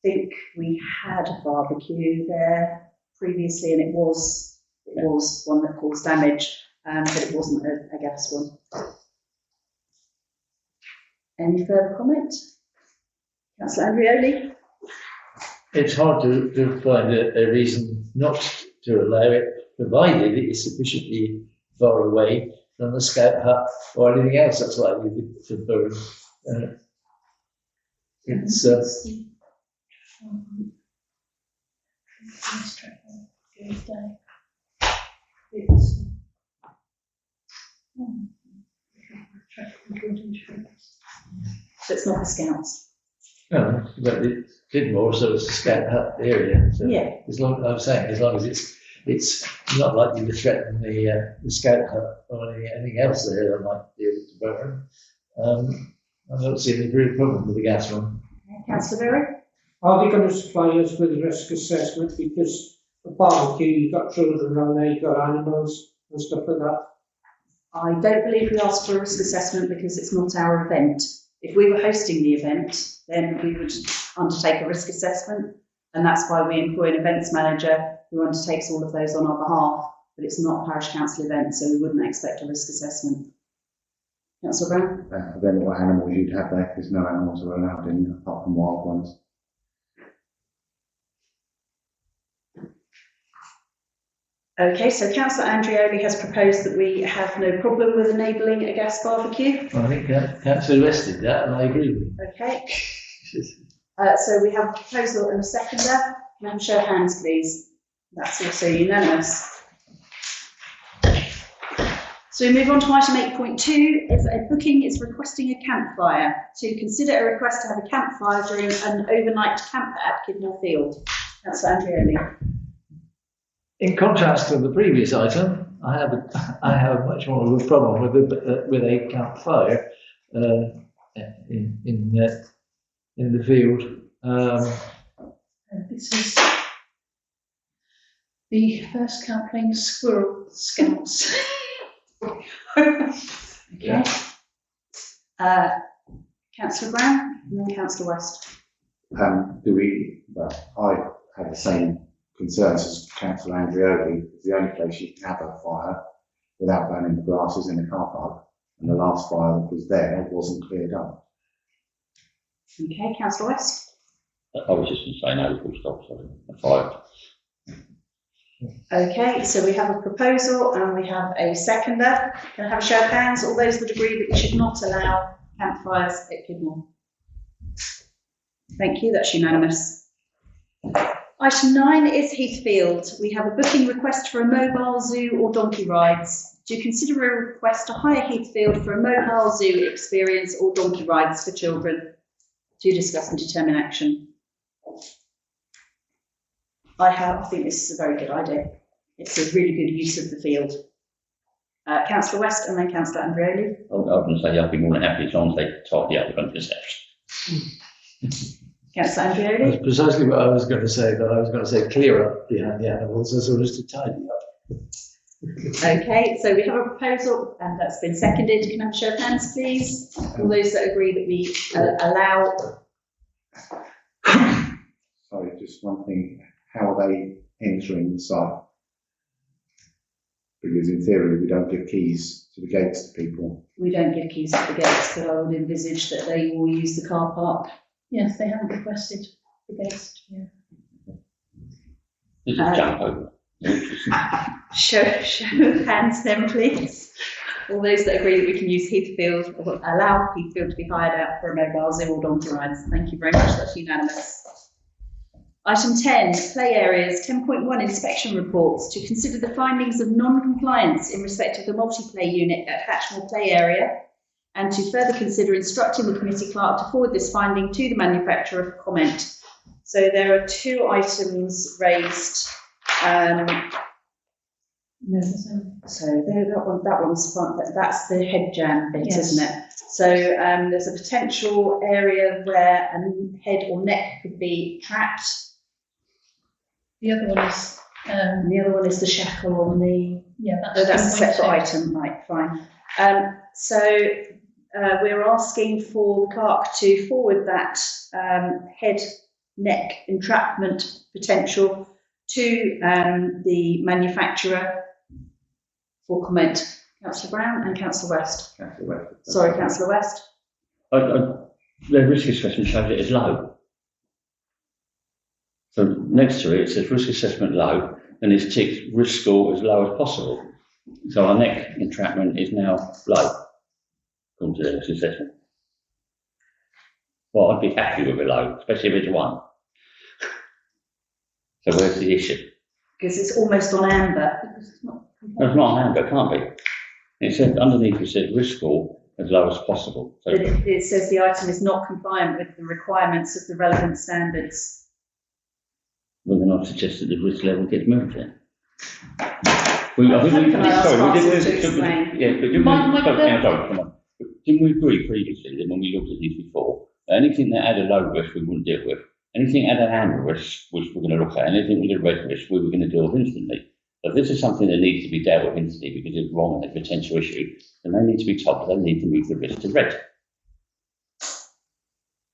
think we had a barbecue there previously, and it was one that caused damage, but it wasn't a gas one. Any further comment? Councillor Andrioli? It's hard to find a reason not to allow it, provided it is sufficiently far away from the scout hut or anything else that's likely to burn. It's So it's not the Scouts. no, but it did more, so it's the scout hut area. So Yeah. as long as it's not likely to threaten the scout hut or anything else there that might be able to burn. I don't see any real problem with the gas one. Councillor Berry? Are they going to supply us with a risk assessment? Because a barbecue, you've got children around there, you've got animals and stuff like that. I don't believe we asked for a risk assessment because it's not our event. If we were hosting the event, then we would undertake a risk assessment, and that's why we employ an events manager who undertakes all of those on our behalf, but it's not a parish council event, so we wouldn't expect a risk assessment. Councillor Brown? I don't know what animals you'd have there, because no animals are allowed in apart from wild ones. Okay, so Councillor Andrioli has proposed that we have no problem with enabling a gas barbecue. I think Councillor West did that, and I agree with him. Okay. So we have a proposal and a seconder. Can I have a show of hands, please? That's also unanimous. So we move on to item 8.2. Is a booking is requesting a campfire. To consider a request to have a campfire during an overnight camp at Kidmore Field. Councillor Andrioli. In contrast to the previous item, I have much more of a problem with a campfire in the field. This is the first Campling Squirrel Scouts. Okay. Councillor Brown and then Councillor West. Well, I had the same concerns as Councillor Andrioli. The only place you can have a fire without burning the grass is in a car park, and the last fire that was there wasn't cleared up. Okay, Councillor West. I was just going to say no, full stop, sorry. A 5. Okay, so we have a proposal and we have a seconder. Can I have a show of hands? All those that agree that we should not allow campfires at Kidmore. Thank you, that's unanimous. Item 9 is Heathfield. We have a booking request for a mobile zoo or donkey rides. To consider a request to hire Heathfield for a mobile zoo experience or donkey rides for children. To discuss and determine action. I think this is a very good idea. It's a really good use of the field. Councillor West and then Councillor Andrioli. Oh, I was going to say I'd be more than happy as long as they tidy up the front of the steps. Councillor Andrioli. That's precisely what I was going to say, but I was going to say clear up behind the animals as well as to tidy up. Okay, so we have a proposal and that's been seconded. Can I have a show of hands, please? All those that agree that we allow. Sorry, just one thing. How are they entering the site? Because in theory, we don't give keys to the gates to people. We don't give keys to the gates, but I would envisage that they will use the car park. Yes, they haven't requested the gates. Yeah. This is jump over. Show of hands then, please. All those that agree that we can use Heathfield or allow Heathfield to be hired out for a mobile zoo or donkey rides. Thank you very much, that's unanimous. Item 10, play areas, 10.1 inspection reports. To consider the findings of non-compliance in respect of the multi-play unit at Hatchmore Play Area and to further consider instructing the committee clerk to forward this finding to the manufacturer for comment. So there are 2 items raised. So that's the head jam bit, yes. Isn't it? So there's a potential area where a head or neck could be trapped. The other one is the shackle on the. Yeah, that's a separate item, right? Fine. So we're asking for the clerk to forward that head neck entrapment potential to the manufacturer for comment. Councillor Brown and Councillor West. Sorry, Councillor West. The risk assessment shows it as low. So next to it, it says risk assessment low, and it's ticked risk score as low as possible. So our neck entrapment is now low, according to the risk assessment. Well, I'd be happy with a low, especially if it's 1. So where's the issue? Because it's almost on amber. It's not on amber, it can't be. It said underneath, it said risk score as low as possible. So but it says the item is not compliant with the requirements of the relevant standards. Well, then I've suggested the risk level gets moved then. Didn't we agree previously that when we looked at these before, anything that had a low risk we wouldn't deal with, anything that had an amber risk which we're going to look at, anything with a red risk we were going to deal with instantly. But if this is something that needs to be dealt with instantly because it's wrong and a potential issue, then they need to be told they need to move the risk to red.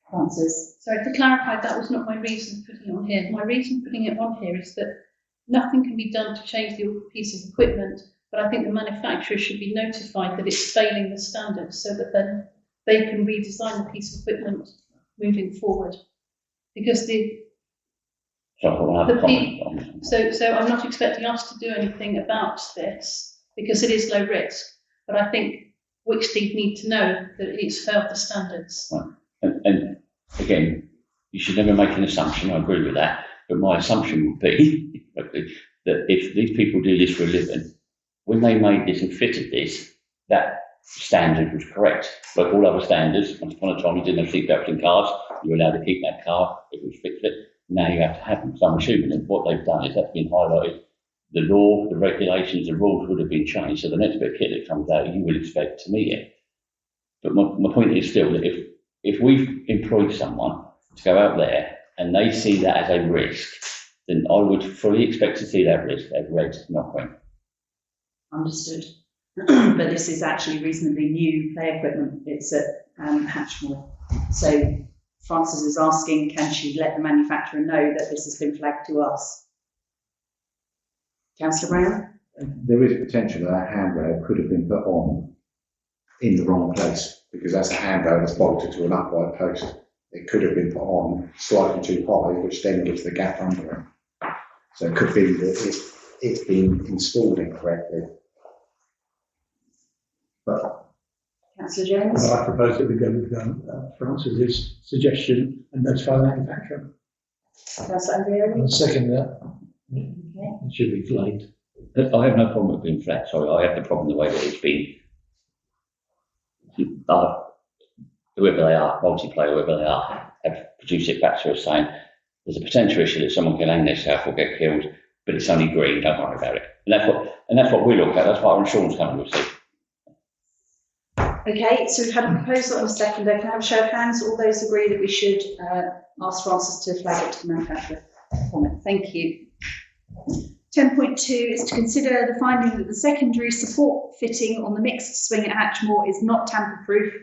Francis. So to clarify, that was not my reason for putting it on here. My reason for putting it on here is that nothing can be done to change the piece of equipment, but I think the manufacturer should be notified that it's failing the standards so that then they can redesign the piece of equipment moving forward. Because so I'm not expecting us to do anything about this because it is low risk, but I think Wicksteed need to know that it's failed the standards. Right. And again, you should never make an assumption, I agree with that, but my assumption would be that if these people do this for a living, when they made this and fitted this, that standard was correct. Like all other standards, once upon a time you didn't have seatbelts in cars, you were allowed to keep that car if it was fixed it. Now you have to have them. So I'm assuming that what they've done is that's been highlighted the law, the regulations, the rules would have been changed. So the next bit of kit that comes out, you would expect to meet it. But my point is still that if we've employed someone to go out there and they see that as a risk, then I would fully expect to see that risk as red, not green. Understood. But this is actually reasonably new play equipment. It's at Hatchmore. So Frances is asking, can she let the manufacturer know that this has been flagged to us? Councillor Brown? There is potential that handrail could have been put on in the wrong place, because that's a handrail that's bolted to an upright post. It could have been put on slightly too high, which then gives the gap under it. So it could be that it's been installed incorrectly. But Councillor Jones? Well, I propose that we go with Frances's suggestion and notify the manufacturer. Councillor Andrea? I'll second that. Okay. It should be flagged. I have no problem with being flat. Sorry, I have the problem the way that it's been. Whoever they are, multiplayer, whoever they are, have produced it back to us saying there's a potential issue that someone can hang themselves or get killed, but it's only green. Don't worry about it. And that's what we look at. That's what our insurance company will see. Okay, so we've had a proposal and a seconder. Can I have a show of hands? All those agree that we should ask Frances to flag it to the manufacturer? Comment. Thank you. 10.2 is to consider the finding that the secondary support fitting on the mixed swing at Hatchmore is not tamper-proof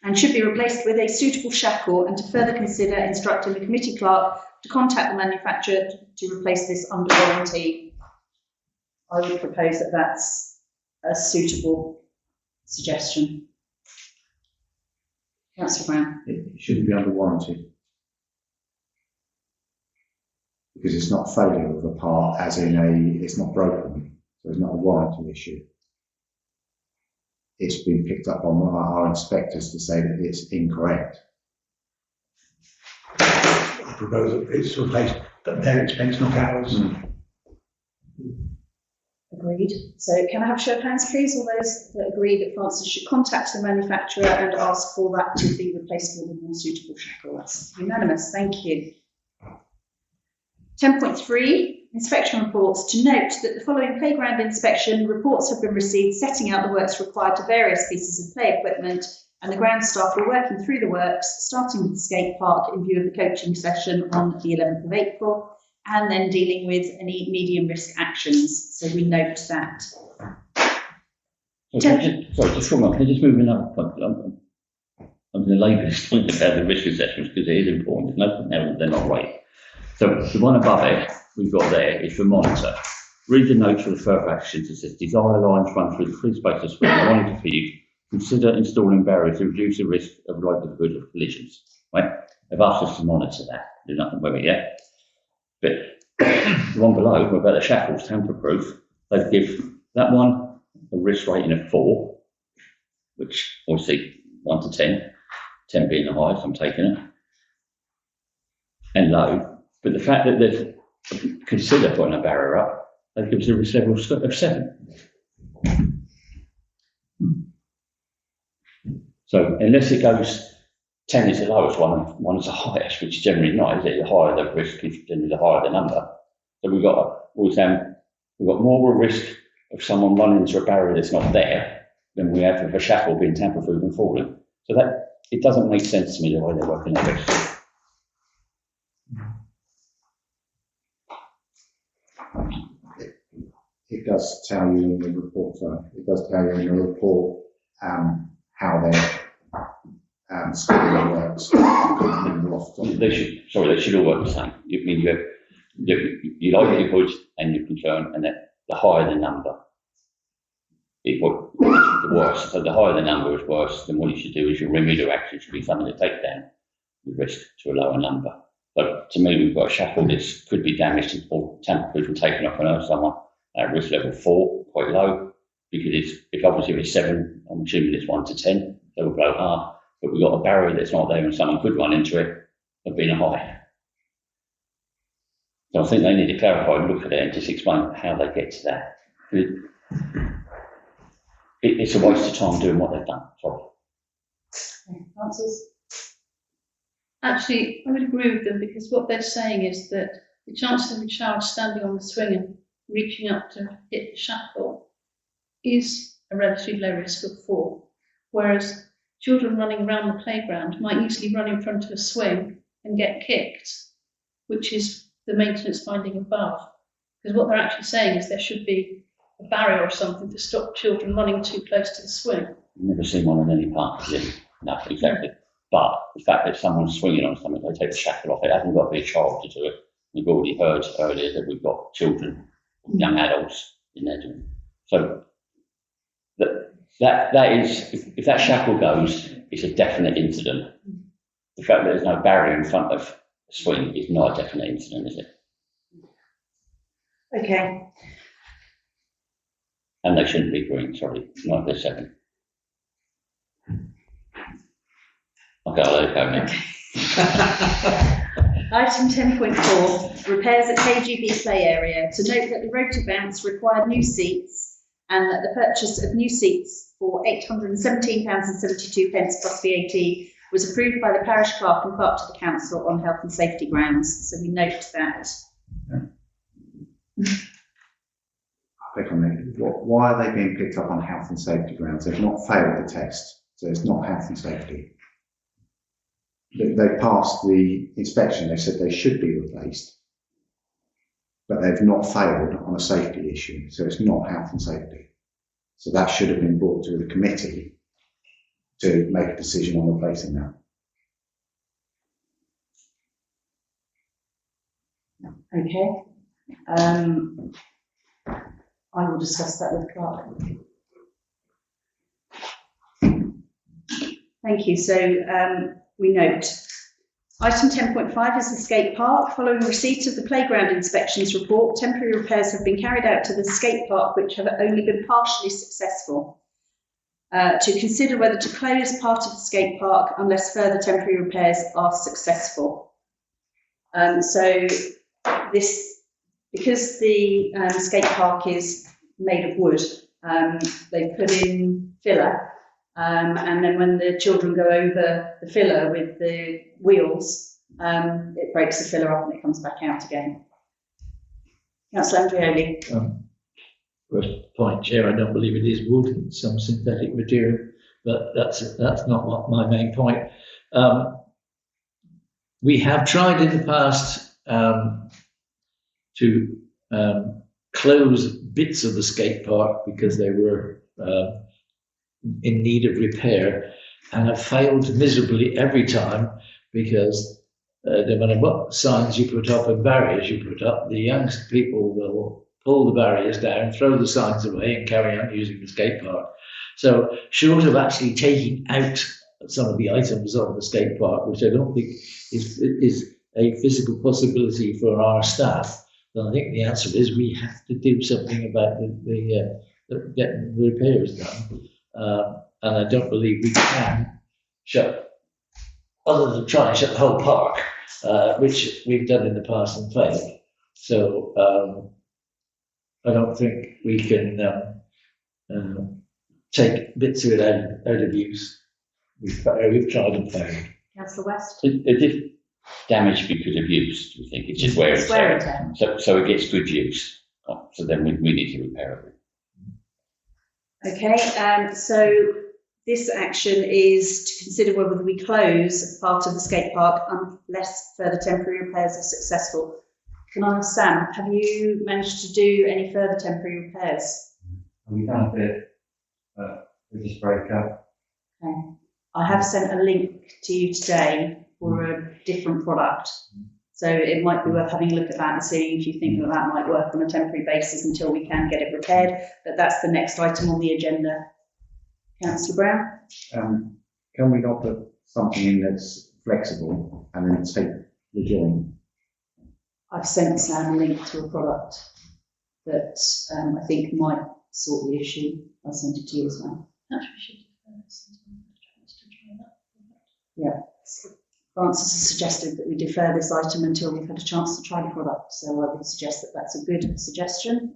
and should be replaced with a suitable shackle, and to further consider instructing the committee clerk to contact the manufacturer to replace this under warranty. I would propose that that's a suitable suggestion. Councillor Brown. it shouldn't be under warranty, because it's not failure of a part, as in it's not broken, so it's not a warranty issue. It's been picked up on our inspectors to say that it's incorrect. I propose that it's replaced at their expense, not ours. Agreed. So can I have a show of hands, please? All those that agree that Frances should contact the manufacturer and ask for that to be replaced with a more suitable shackle. That's unanimous. Thank you. 10.3, inspection reports. To note that the following playground inspection reports have been received setting out the works required to various pieces of play equipment, and the ground staff were working through the works, starting with the skate park in view of the coaching session on the 11th of April, and then dealing with any medium risk actions. So we note that. Sorry, just one more. Can I just move another point? I'm going to labour this point about the risk assessments because it is important. There's no point now they're not right. So the one above it we've got there is for monitor. Read the notes for the further actions. It says desire lines run through the free space of swing. Monitor for you. Consider installing barriers to reduce the risk of likelihood of collisions. Right? They've asked us to monitor that. There's nothing with it yet. But the one below, about the shackles, tamper-proof, they give that one a risk rating of 4, which obviously 1 to 10, 10 being the highest, I'm taking it, and low. But the fact that they've considered putting a barrier up, that gives a risk level of 7. So unless it goes 10 is the lowest one, 1 is the highest, which is generally not, is it? The higher the risk is generally the higher the number. So we've got more risk of someone running into a barrier that's not there than we have of a shackle being tamper-proof and falling. So that it doesn't make sense to me the way they're working on this. It does tell you in the report, it does tell you in the report how their scoring works. They should all work the same. You mean you have your likelihood and your concern, and that the higher the number, the worse. So the higher the number is worse, then what you should do is your remedial action should be something to take down the risk to a lower number. But to me, we've got a shackle that could be damaged or tamper-proof and taken off and someone at risk level 4, quite low, because if obviously it's 7, I'm assuming it's 1 to 10, so we'll go half. But we've got a barrier that's not there and someone could run into it, of being a high. So I think they need to clarify and look at it and just explain how they get to that. It's a waste of time doing what they've done. Sorry. Frances? Actually, I would agree with them, because what they're saying is that the chances of a child standing on the swing and reaching up to hit the shackle is a relatively low risk of fall, whereas children running around the playground might easily run in front of a swing and get kicked, which is the maintenance finding above. Because what they're actually saying is there should be a barrier or something to stop children running too close to the swing. I've never seen one in any park, no, exactly. But the fact that someone's swinging on something, they take the shackle off, it hasn't got to be a child to do it. We've already heard earlier that we've got children, young adults in there doing it. So that is, if that shackle goes, it's a definite incident. The fact that there's no barrier in front of a swing is not a definite incident, is it? Okay. And they shouldn't be green, sorry, not the second. Okay, I'll let it go now. Item 10.4, repairs at KGB play area. To note that the road to bounce required new seats and that the purchase of new seats for £817.72 plus VAT was approved by the parish clerk and clerk to the council on health and safety grounds. So we note that. Click on it. Why are they being picked up on health and safety grounds? They've not failed the test, so it's not health and safety. They passed the inspection, they said they should be replaced, but they've not failed on a safety issue, so it's not health and safety. So that should have been brought to the committee to make a decision on replacing that. Okay. I will discuss that with Clark. Thank you. So we note item 10.5 is the skate park. Following receipt of the playground inspections report, temporary repairs have been carried out to the skate park, which have only been partially successful. To consider whether to close part of the skate park unless further temporary repairs are successful. So this, because the skate park is made of wood, they put in filler, and then when the children go over the filler with the wheels, it breaks the filler up and it comes back out again. Councillor Andrioli. First point, Chair, I don't believe it is wood, it's some synthetic material, but that's not what my main point. We have tried in the past to close bits of the skate park because they were in need of repair, and have failed miserably every time because no matter what signs you put up and barriers you put up, the young people will pull the barriers down, throw the signs away and carry on using the skate park. So short of actually taking out some of the items on the skate park, which I don't think is a physical possibility for our staff, then I think the answer is we have to do something about getting the repairs done. And I don't believe we can shut, other than try and shut the whole park, which we've done in the past and failed. So I don't think we can take bits of it out of use. We've tried and failed. Councillor West. It did damage because of use, do you think? It's just wear and tear. So it gets good use. So then we need to repair it. Okay, so this action is to consider whether we close part of the skate park unless further temporary repairs are successful. Can I ask Sam, have you managed to do any further temporary repairs? We've done a bit, but we just break up. Okay. I have sent a link to you today for a different product. So it might be worth having a look at that and seeing if you think that that might work on a temporary basis until we can get it repaired. But that's the next item on the agenda. Councillor Brown? Can we not put something in that's flexible and then take the joint? I've sent Sam a link to a product that I think might sort the issue. I'll send it to you as well. Yeah. Francis has suggested that we defer this item until we've had a chance to try the product. So I would suggest that that's a good suggestion.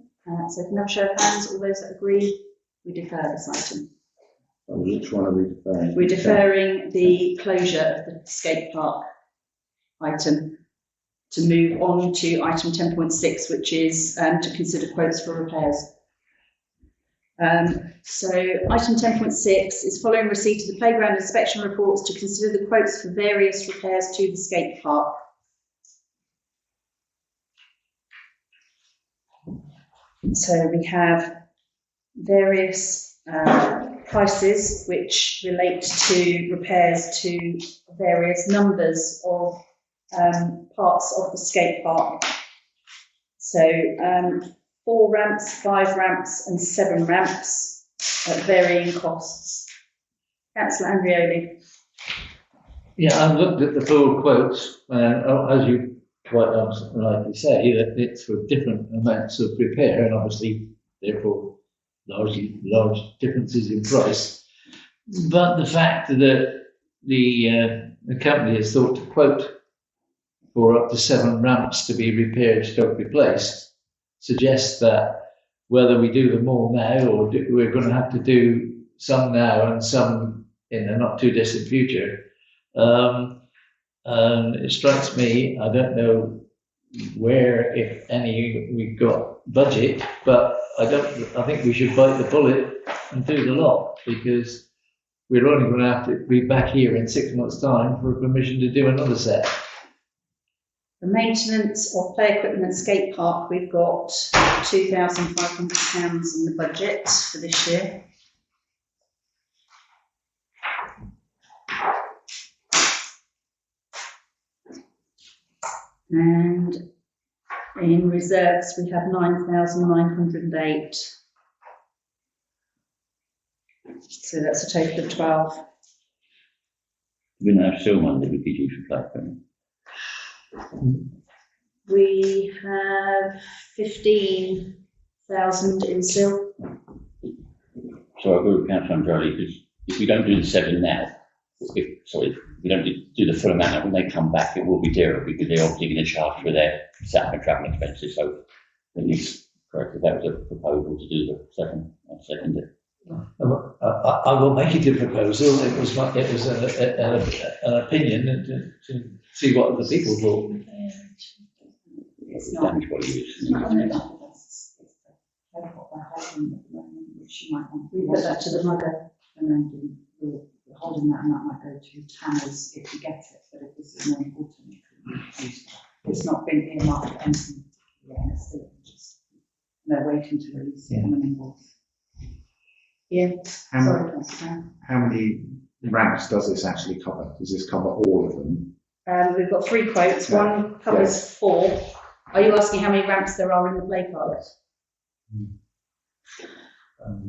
So can I have a show of hands, all those that agree, we defer this item. Which one are we deferring? We're deferring the closure of the skate park item to move on to item 10.6, which is to consider quotes for repairs. So item 10.6 is following receipt of the playground inspection reports to consider the quotes for various repairs to the skate park. So we have various prices which relate to repairs to various numbers of parts of the skate park. So 4 ramps, 5 ramps and 7 ramps at varying costs. Councillor Andrioli. Yeah, I've looked at the full quotes, and as you quite rightly say, that it's for different amounts of repair, and obviously, therefore, large differences in price. But the fact that the company has thought to quote for up to 7 ramps to be repaired or replaced suggests that whether we do them all now or we're going to have to do some now and some in the not too distant future. It strikes me, I don't know where, if any, we've got budget, but I think we should bite the bullet and do the lot, because we're only going to have to be back here in 6 months' time for permission to do another set. The maintenance of play equipment and skate park, we've got £2,500 in the budget for this year. And in reserves, we have 9,908. So that's a total of 12. We don't have still one that we could use for play equipment. We have 15,000 in SIL. So I agree with Councillor Andrelli, because if we don't do the 7 now, if we don't do the full amount, when they come back, it will be dearer, because they're obviously going to charge for their setup and travel expenses. So I think it's correct that was a proposal to do the 7. I second it. I will make it a proposal. It was an opinion to see what other people thought. It's not. Damage what you use. We put that to the mother, and then we're holding that, and that might go to Tanners if we get it. But if this is more important, it's not been earmarked for anything. Yeah, it's still just they're waiting to release it on an invoice. Yeah. How many ramps does this actually cover? Does this cover all of them? We've got 3 quotes. One covers 4. Are you asking how many ramps there are in the play park?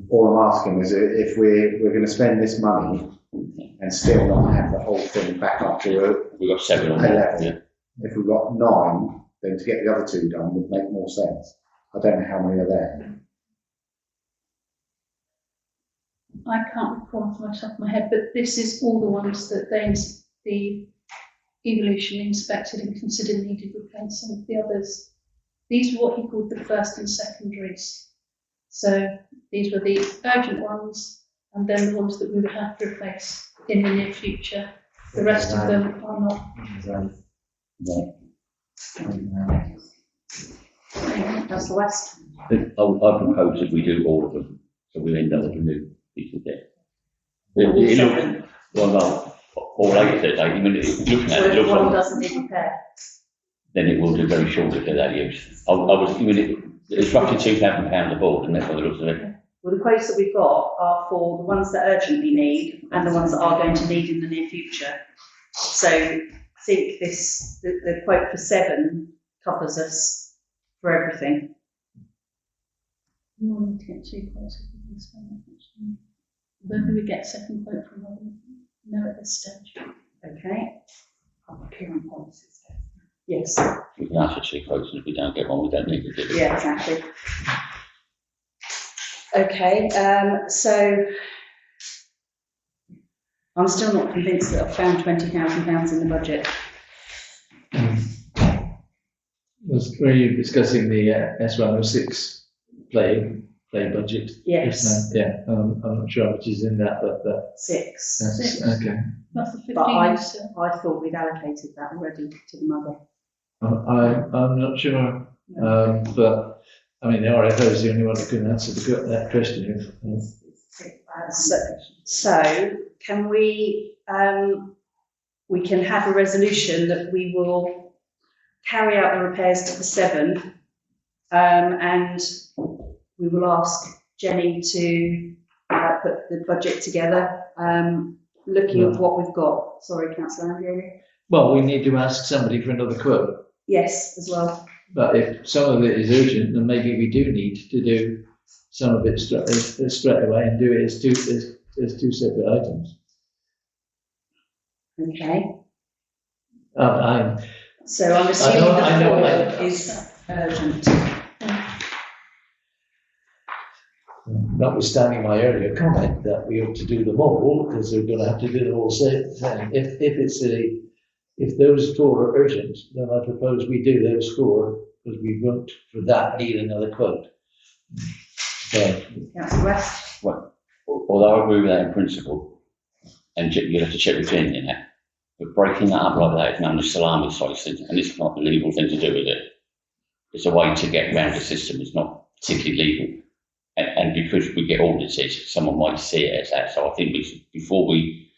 All I'm asking is if we're going to spend this money and still not have the whole thing back up to we've got 7 on a that. level. Yeah. If we've got 9, then to get the other 2 done would make more sense. I don't know how many are there. I can't recall off the top of my head, but this is all the ones that the Evolution inspected and considered needed replacing. The others, these were what he called the first and secondaries. So these were the urgent ones, and then the ones that we would have to replace in the near future. The rest of them are not. That's the West. I propose that we do all of them, so we end up with a new piece of debt. All 8 that I mean, looking at it, looks one like doesn't need repair. then it will do very short if they're that use. It's roughly £2,000 a board, isn't it, by the looks of it? Well, the quotes that we've got are for the ones that urgently need and the ones that are going to need in the near future. So I think the quote for 7 covers us for everything. We will need to get 2 quotes if we can spend that much. Whether we get 2nd quote from one, no at this stage. Okay. Procurement policies. Yes. We can ask for 2 quotes, and if we don't get one, we don't need to do it. Yeah, exactly. Okay, so I'm still not convinced that I've found £20,000 in the budget. Were you discussing the S106 play budget? Yes. Yeah, I'm not sure which is in that, but 6. okay. That's the 15. But I thought we'd allocated that already to the mother. I'm not sure, but I mean the RFO is the only one who can answer that question. So can we can have a resolution that we will carry out the repairs to the 7, and we will ask Jenny to put the budget together, looking at what we've got. Sorry, Councillor Andrew. Well, we need to ask somebody for another quote. Yes, as well. But if some of it is urgent, then maybe we do need to do some of it straight away and do it as two separate items. Okay. So I'm assuming the 4 is urgent. Notwithstanding my earlier comment that we ought to do them all, because we're going to have to do them all same. If those 4 are urgent, then I propose we do those 4, because we won't for that need another quote. Okay. Councillor West. Well, although I agree with that in principle, and you'll have to check with Jenny in that, but breaking that up like that is known as salami slicing, and it's not a legal thing to do with it. It's a way to get around the system. It's not particularly legal. And because we get audited, someone might see it as that. So I think before we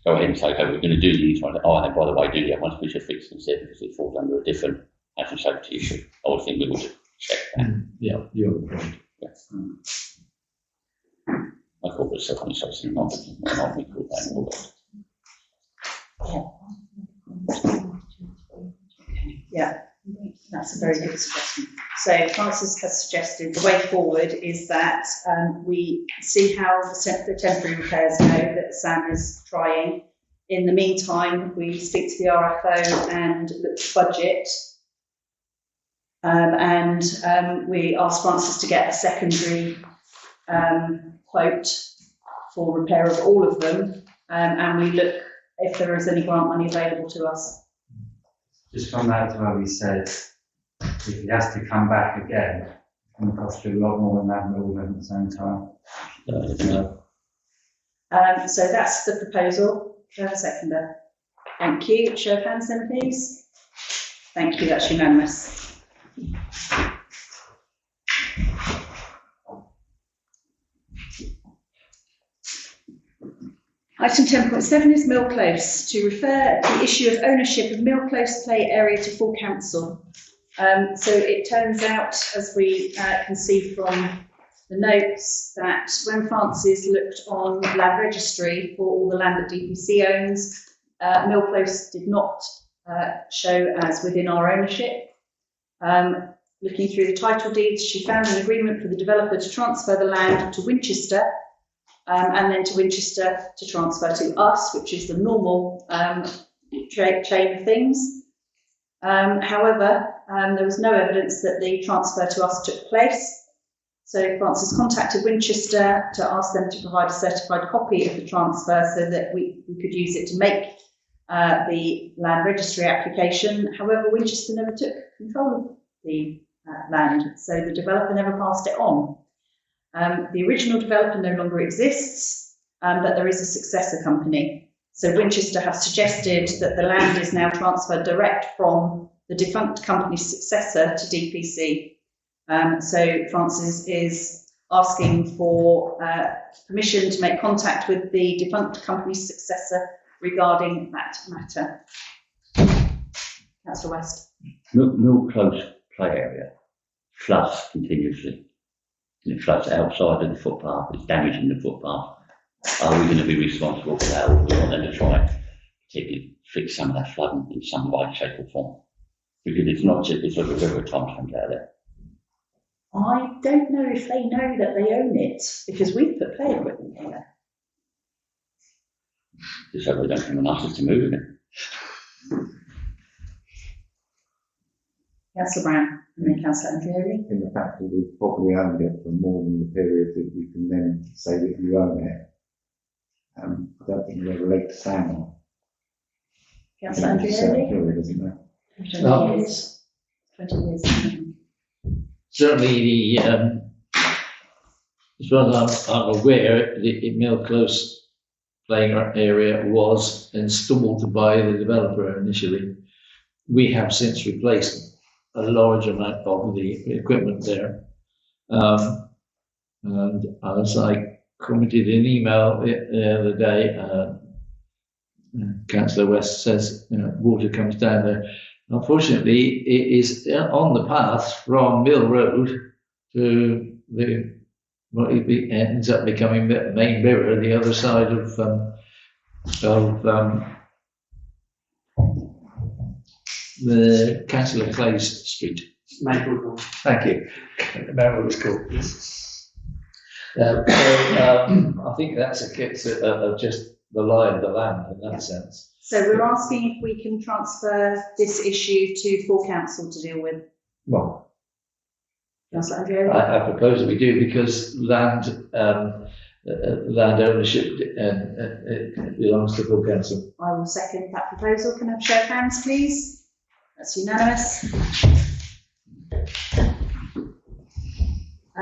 go ahead and say, okay, we're going to do these ones, and by the way, do the other ones we should fix instead because it falls under a different health and safety issue. I would think we would check that. Yeah, you're right. Yeah. I call it salami slicing, not we call that Yeah, that's a very good suggestion. So Francis has suggested the way forward is that we see how the temporary repairs go that Sam is trying. In the meantime, we speak to the RFO and look at budget. We ask Francis to get a secondary quote for repair of all of them, and we look if there is any grant money available to us. Just come back to what we said, if he has to come back again, it's going to cost you a lot more than having it all at the same time. So that's the proposal. Do I have a seconder? Thank you. Show of hands then, please. Thank you, that's unanimous. Item 10.7 is Mill Close, to refer the issue of ownership of Mill Close play area to full council. So it turns out, as we can see from the notes, that when Francis looked on land registry for all the land that DPC owns, Mill Close did not show as within our ownership. Looking through the title deeds, she found an agreement for the developer to transfer the land to Winchester, and then to Winchester to transfer to us, which is the normal chain of things. However, there was no evidence that the transfer to us took place. So Francis contacted Winchester to ask them to provide a certified copy of the transfer so that we could use it to make the land registry application. However, Winchester never took control of the land, so the developer never passed it on. The original developer no longer exists, but there is a successor company. So Winchester have suggested that the land is now transferred direct from the defunct company's successor to DPC. So Francis is asking for permission to make contact with the defunct company's successor regarding that matter. Councillor West. Mill Close play area floods continuously. And it floods outside of the footpath, it's damaging the footpath. Are we going to be responsible for that, or do we want them to try particularly fix some of that flooding in some way, shape or form? Because it's not just, it's like a river at times comes out there. I don't know if they know that they own it, because we've put play equipment here. Just so they don't come and ask us to move it. Councillor Brown, and then Councillor Andrew. In the fact that we've probably owned it for more than the period that you can then say that you own it. I don't think there's a leg to stand on. Councillor Andrew. Doesn't there? 20 years. 20 years. Certainly, as far as I'm aware, the Mill Close playing area was installed by the developer initially. we have since replaced a large amount of the equipment there. And as I commented in email the other day, Councillor West says, water comes down there. Unfortunately, it is on the path from Mill Road to what ends up becoming the main river, the other side of the Councillor Clay's Street. Maple. Thank you. Remember what it's called. I think that's a case of just the lie of the land in that sense. So we're asking if we can transfer this issue to full council to deal with. Well, Councillor Andrew? I propose that we do, because land ownership it belongs to full council. I will second that proposal. Can I have a show of hands, please? That's unanimous.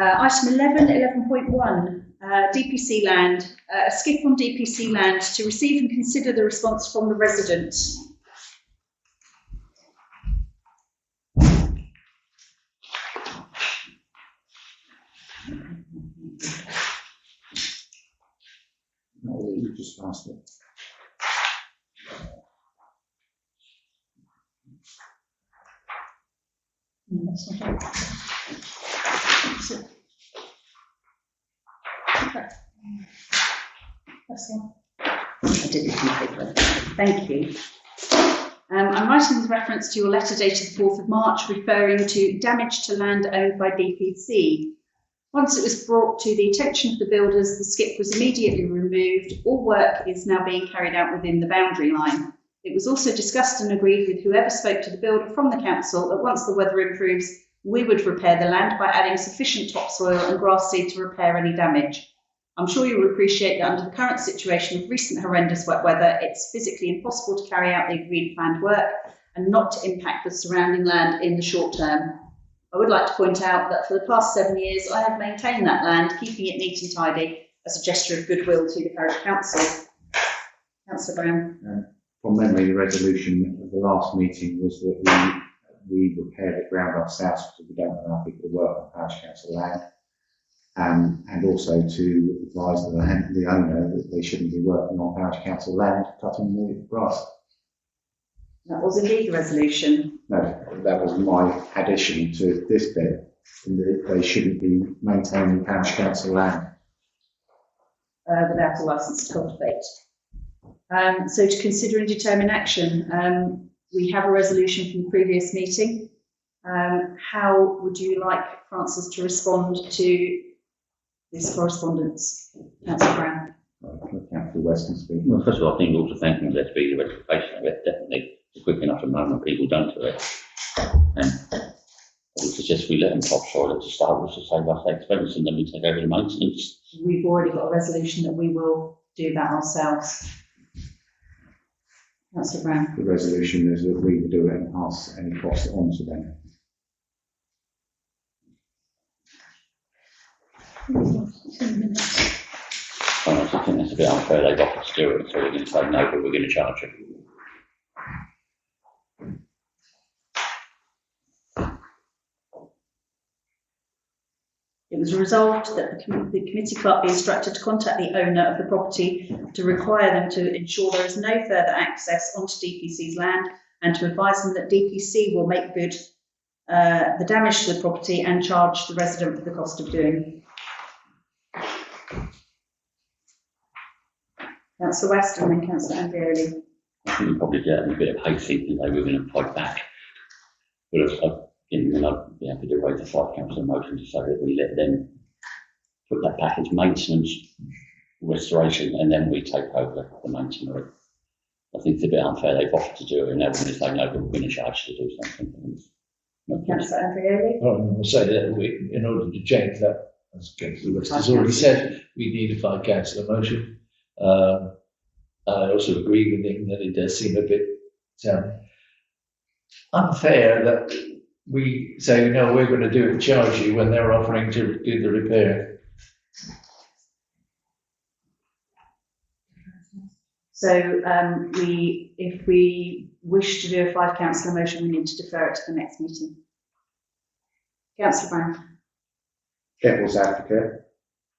Item 11.1, DPC land. A skip on DPC land to receive and consider the response from the resident. No, you just asked it. No, that's not it. That's it. Okay. That's the one. I did it in paper. Thank you. I'm writing with reference to your letter dated the 4th of March referring to damage to land owned by DPC. Once it was brought to the attention of the builders, the skip was immediately removed. All work is now being carried out within the boundary line. It was also discussed and agreed with whoever spoke to the builder from the council that once the weather improves, we would repair the land by adding sufficient topsoil and grass seed to repair any damage. I'm sure you will appreciate that under the current situation of recent horrendous wet weather, it's physically impossible to carry out the agreed planned work and not to impact the surrounding land in the short term. I would like to point out that for the past 7 years, I have maintained that land, keeping it neat and tidy as a gesture of goodwill to the parish council. Councillor Brown. From memory, the resolution of the last meeting was that we repair the ground ourselves because we don't allow people to work on parish council land. And also to advise the owner that they shouldn't be working on parish council land, cutting the grass. That was indeed the resolution. No, that was my addition to this bit, that they shouldn't be maintaining parish council land. Without a licence to cultivate. So to consider and determine action, we have a resolution from the previous meeting. How would you like Francis to respond to this correspondence? Councillor Brown. Councillor West can speak. Well, first of all, I think also thanking the speed of rectification of it, definitely quick enough to know when people don't do it. And I would suggest we let them topsoil it to start with to save us the expense, and then we take over the maintenance. We've already got a resolution that we will do that ourselves. Councillor Brown. The resolution is that we will do it and pass any costs on to them. I think that's a bit unfair. They've offered to do it, so we're going to say no, but we're going to charge it. It was resolved that the committee clerk be instructed to contact the owner of the property to require them to ensure there is no further access onto DPC's land and to advise them that DPC will make good the damage to the property and charge the resident for the cost of doing. Councillor West and then Councillor Andreoli. I think we probably get a bit of hate thinking they were going to fight back. But I'd be happy to raise a fight council motion to say that we let them put that package maintenance, restoration, and then we take over the maintenance. I think it's a bit unfair. They've offered to do it, and they're going to say no, but we're going to charge to do something. Councillor Andreoli. I will say that in order to change that, as Councillor West has already said, we need a five councillor motion. I also agree with him that it does seem a bit unfair that we say, no, we're going to do it and charge you when they're offering to do the repair. So if we wish to do a 5 councillor motion, we need to defer it to the next meeting. Councillor Brown. Devil's advocate,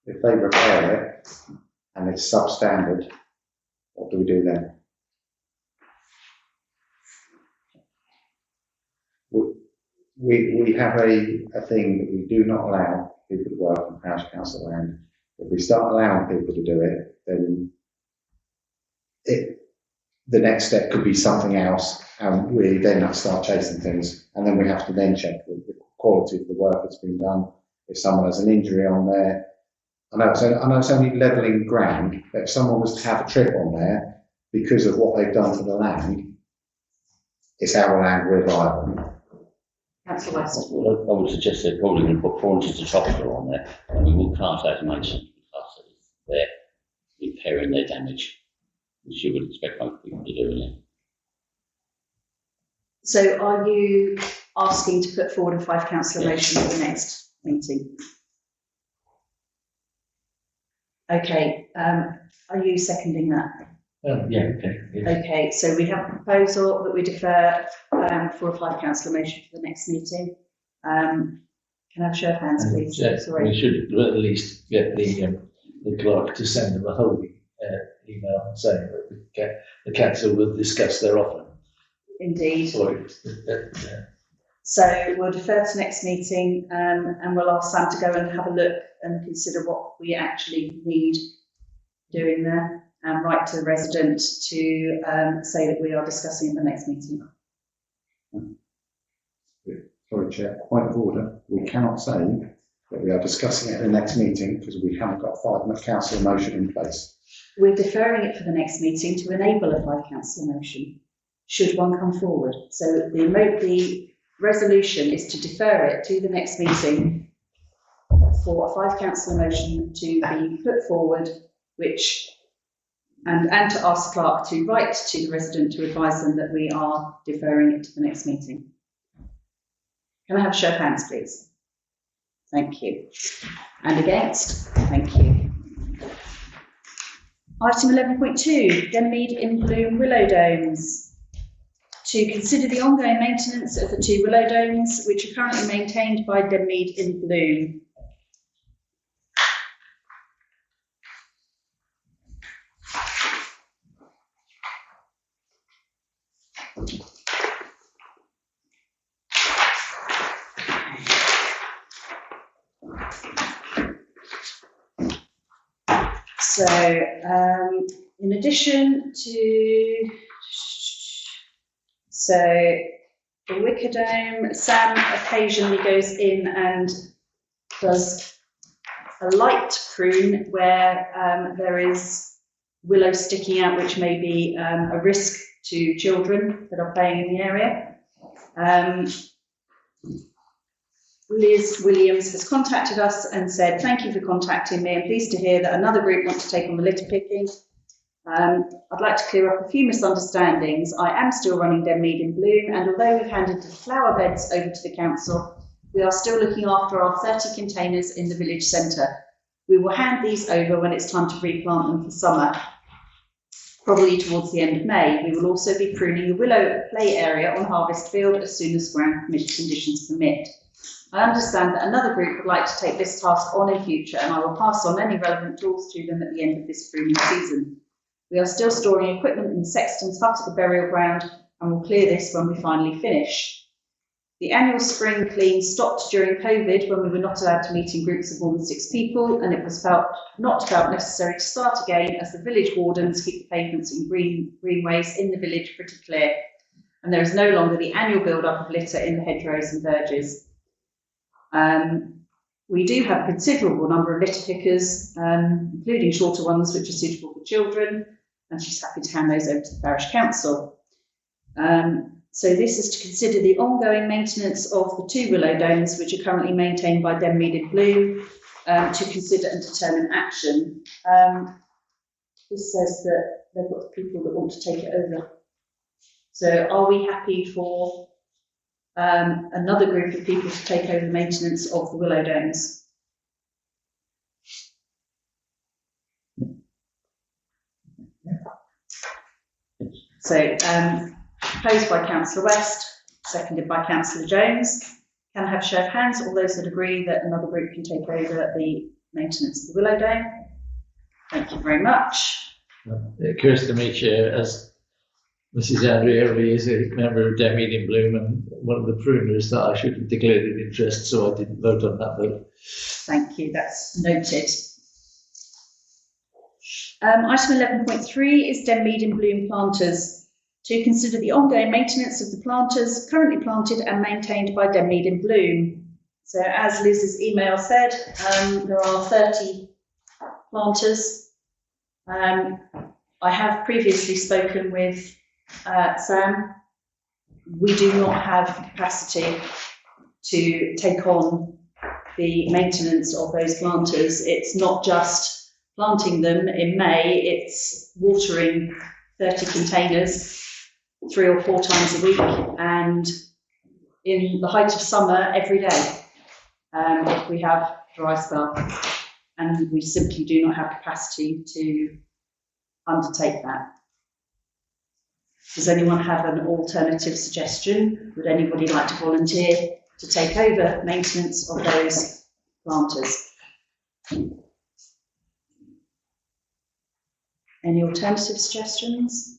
if they repair it and it's substandard, what do we do then? We have a thing that we do not allow people to work on parish council land. If we start allowing people to do it, then the next step could be something else, and we then have to start chasing things, and then we have to then check the quality of the work that's been done. If someone has an injury on there, I know it's only levelling ground, but if someone was to have a trip on there because of what they've done to the land, it's our land, we're liable. Councillor West. Well, I would suggest they're probably going to put 4 inches of topsoil on there, and we will class that as maintenance because they're repairing their damage, which you would expect most people to do, isn't it? So are you asking to put forward a 5 councillor motion for the next meeting? Okay, are you seconding that? Yeah, okay. Yes. Okay, so we have a proposal that we defer for a 5 councillor motion for the next meeting. Can I have a show of hands, please? Yeah, Sorry. we should at least get the clerk to send them a holding email saying that the council will discuss their offer. Indeed. Sorry. So we'll defer to next meeting and we'll ask Sam to go and have a look and consider what we actually need doing there, and write to the resident to say that we are discussing at the next meeting. Sorry, Chair, point of order. We cannot say that we are discussing it at the next meeting because we haven't got a 5 councillor motion in place. We're deferring it for the next meeting to enable a 5 councillor motion, should one come forward. So the resolution is to defer it to the next meeting for a 5 councillor motion to be put forward, and to ask the clerk to write to the resident to advise them that we are deferring it to the next meeting. Can I have a show of hands, please? Thank you. And against? Thank you. Item 11.2, Denmead in Bloom Willow Domes. To consider the ongoing maintenance of the 2 willow domes, which are currently maintained by Denmead in Bloom. So, in addition to, the wicker dome, Sam occasionally goes in and does a light prune where there is willow sticking out, which may be a risk to children that are playing in the area. Liz Williams has contacted us and said, thank you for contacting me. I'm pleased to hear that another group wants to take on the litter picking. I'd like to clear up a few misunderstandings. I am still running Denmead in Bloom, and although we've handed the flower beds over to the council, we are still looking after our 30 containers in the village centre. We will hand these over when it's time to replant them for summer, probably towards the end of May. We will also be pruning the willow play area on Harvest Field as soon as ground conditions permit. I understand that another group would like to take this task on in future, and I will pass on any relevant tools to them at the end of this pruning season. We are still storing equipment in the sexton's hut at the burial ground, and will clear this when we finally finish. The annual spring clean stopped during COVID when we were not allowed to meet in groups of more than 6 people, and it was not felt necessary to start again as the village wardens keep the pavements and greenways in the village pretty clear, and there is no longer the annual build-up of litter in the hedgerows and verges. We do have a considerable number of litter pickers, including shorter ones which are suitable for children, and she's happy to hand those over to the parish council. So this is to consider the ongoing maintenance of the 2 willow domes which are currently maintained by Denmead in Bloom, to consider and determine action. This says that they've got people that want to take it over. So are we happy for another group of people to take over the maintenance of the willow domes? So, proposed by Councillor West, seconded by Councillor Jones. Can I have a show of hands, all those that agree that another group can take over the maintenance of the Willow Dome? Thank you very much. It occurs to me, Chair, as Mrs. Andrea is a member of Demmead in Bloom and one of the pruners, that I should have declared an interest, so I didn't vote on that vote. Thank you, that's noted. Item 11.3 is Denmead in Bloom planters. To consider the ongoing maintenance of the planters currently planted and maintained by Denmead in Bloom. So as Liz's email said, there are 30 planters. I have previously spoken with Sam. We do not have capacity to take on the maintenance of those planters. It's not just planting them in May, it's watering 30 containers 3 or 4 times a week, and in the height of summer every day if we have dry spell, and we simply do not have capacity to undertake that. Does anyone have an alternative suggestion? Would anybody like to volunteer to take over maintenance of those planters? Any alternative suggestions?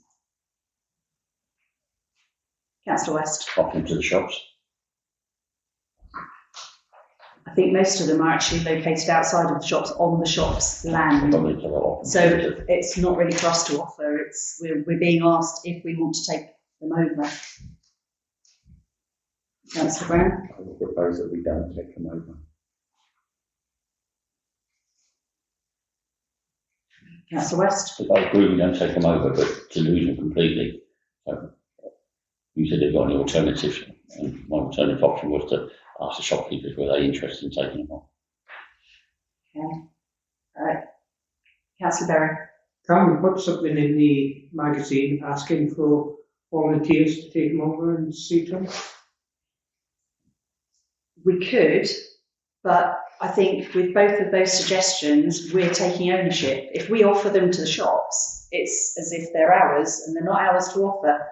Councillor West. Pop into the shops. I think most of them are actually located outside of the shops, on the shop's land. So it's not really for us to offer. We're being asked if we want to take them over. Councillor Brown. I would propose that we don't take them over. Councillor West. I agree we don't take them over, but to lose them completely. So, you said they've got any alternatives, and my alternative option was to ask the shopkeepers were they interested in taking them on. Okay. Councillor Berry. Can we put something in the magazine asking for volunteers to take them over and see them? We could, but I think with both of those suggestions, we're taking ownership. If we offer them to the shops, it's as if they're ours, and they're not ours to offer.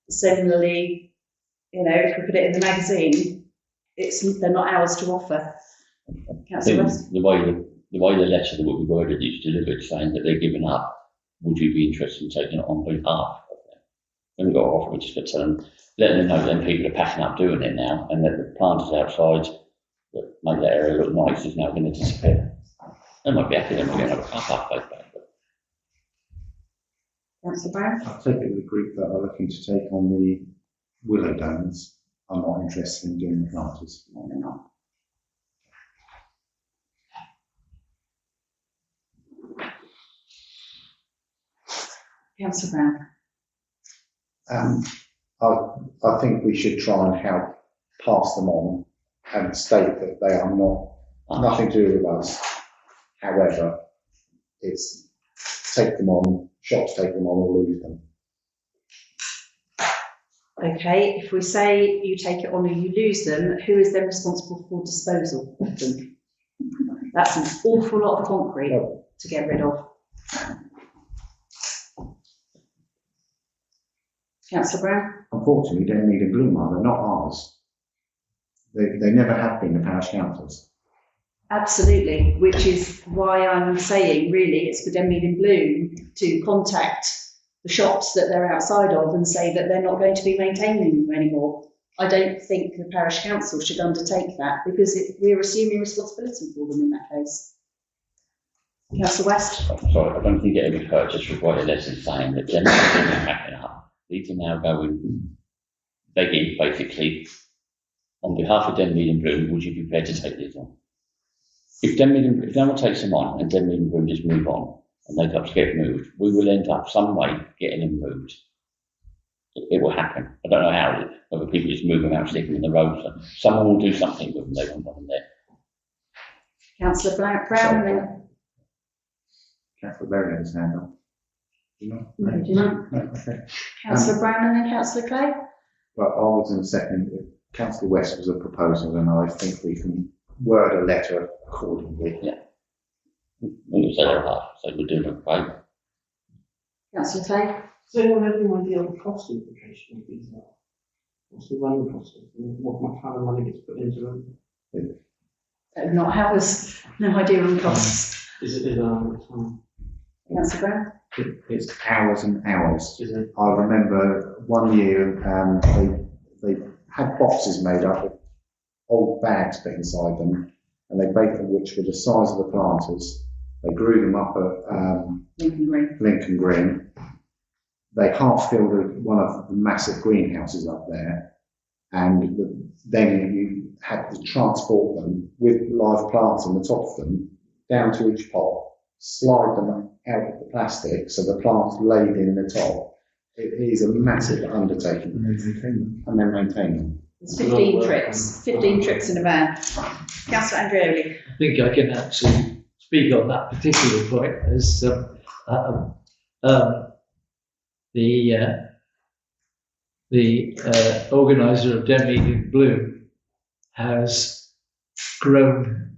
Similarly, if we put it in the magazine, they're not ours to offer. Councillor West. The way the letter that will be worded is delivered, saying that they're giving up, would you be interested in taking it on behalf of them? Then we've got to offer it, just letting them know that people are packing up doing it now, and that the planters outside that make that area look nice is now going to disappear. They might be happy then we're going to have a car park back. Councillor Brown. I take it the group that are looking to take on the Willow Domes are not interested in doing the planters. No, they're not. Councillor Brown. I think we should try and help pass them on and state that they are nothing to do with us. However, it's take them on, shops take them on or lose them. Okay, if we say you take it on or you lose them, who is then responsible for disposal of them? That's an awful lot of concrete to get rid of. Councillor Brown. Unfortunately, Denmead and Bloom are, they're not ours. They never have been the parish councils. Absolutely, which is why I'm saying really it's for Denmead and Bloom to contact the shops that they're outside of and say that they're not going to be maintaining them anymore. I don't think the parish council should undertake that because we're assuming responsibility for them in that case. Councillor West. Sorry, I don't think it ever hurt just to write a letter saying that they're not packing up. These are now going begging, basically, on behalf of Denmead and Bloom, would you be prepared to take these on? If no one takes them on and Denmead and Bloom just move on and they have to get moved, we will end up some way getting them moved. It will happen. I don't know how, whether people just move them out, stick them in the road. So someone will do something with them, they won't want them there. Councillor Brown, then. Councillor Berry has his hand up. No, do you not? No, okay. Councillor Brown and then Councillor Clay. Well, I was in a second. Councillor West was a proposal, and I think we can word a letter accordingly. Yeah. We will say they're half, so we're doing it right. Councillor Clay. Does anyone have any idea what the cost implication of these are? What's the running cost of them? What kind of money gets put into them? Not ours, no idea on costs. Is it time? Councillor Brown? It's hours and hours. Is it? I remember one year they had boxes made up of old bags put inside them, and they baked them, which were the size of the planters. They grew them up at Lincoln Green. They half filled one of the massive greenhouses up there, and then you had to transport them with live plants on the top of them down to each pot, slide them out of the plastic so the plants laid in the top. It is a massive undertaking. And then maintain them. There's 15 trips in a van. Councillor Andreoli. I think I can actually speak on that particular point as the organiser of Denmead in Bloom has grown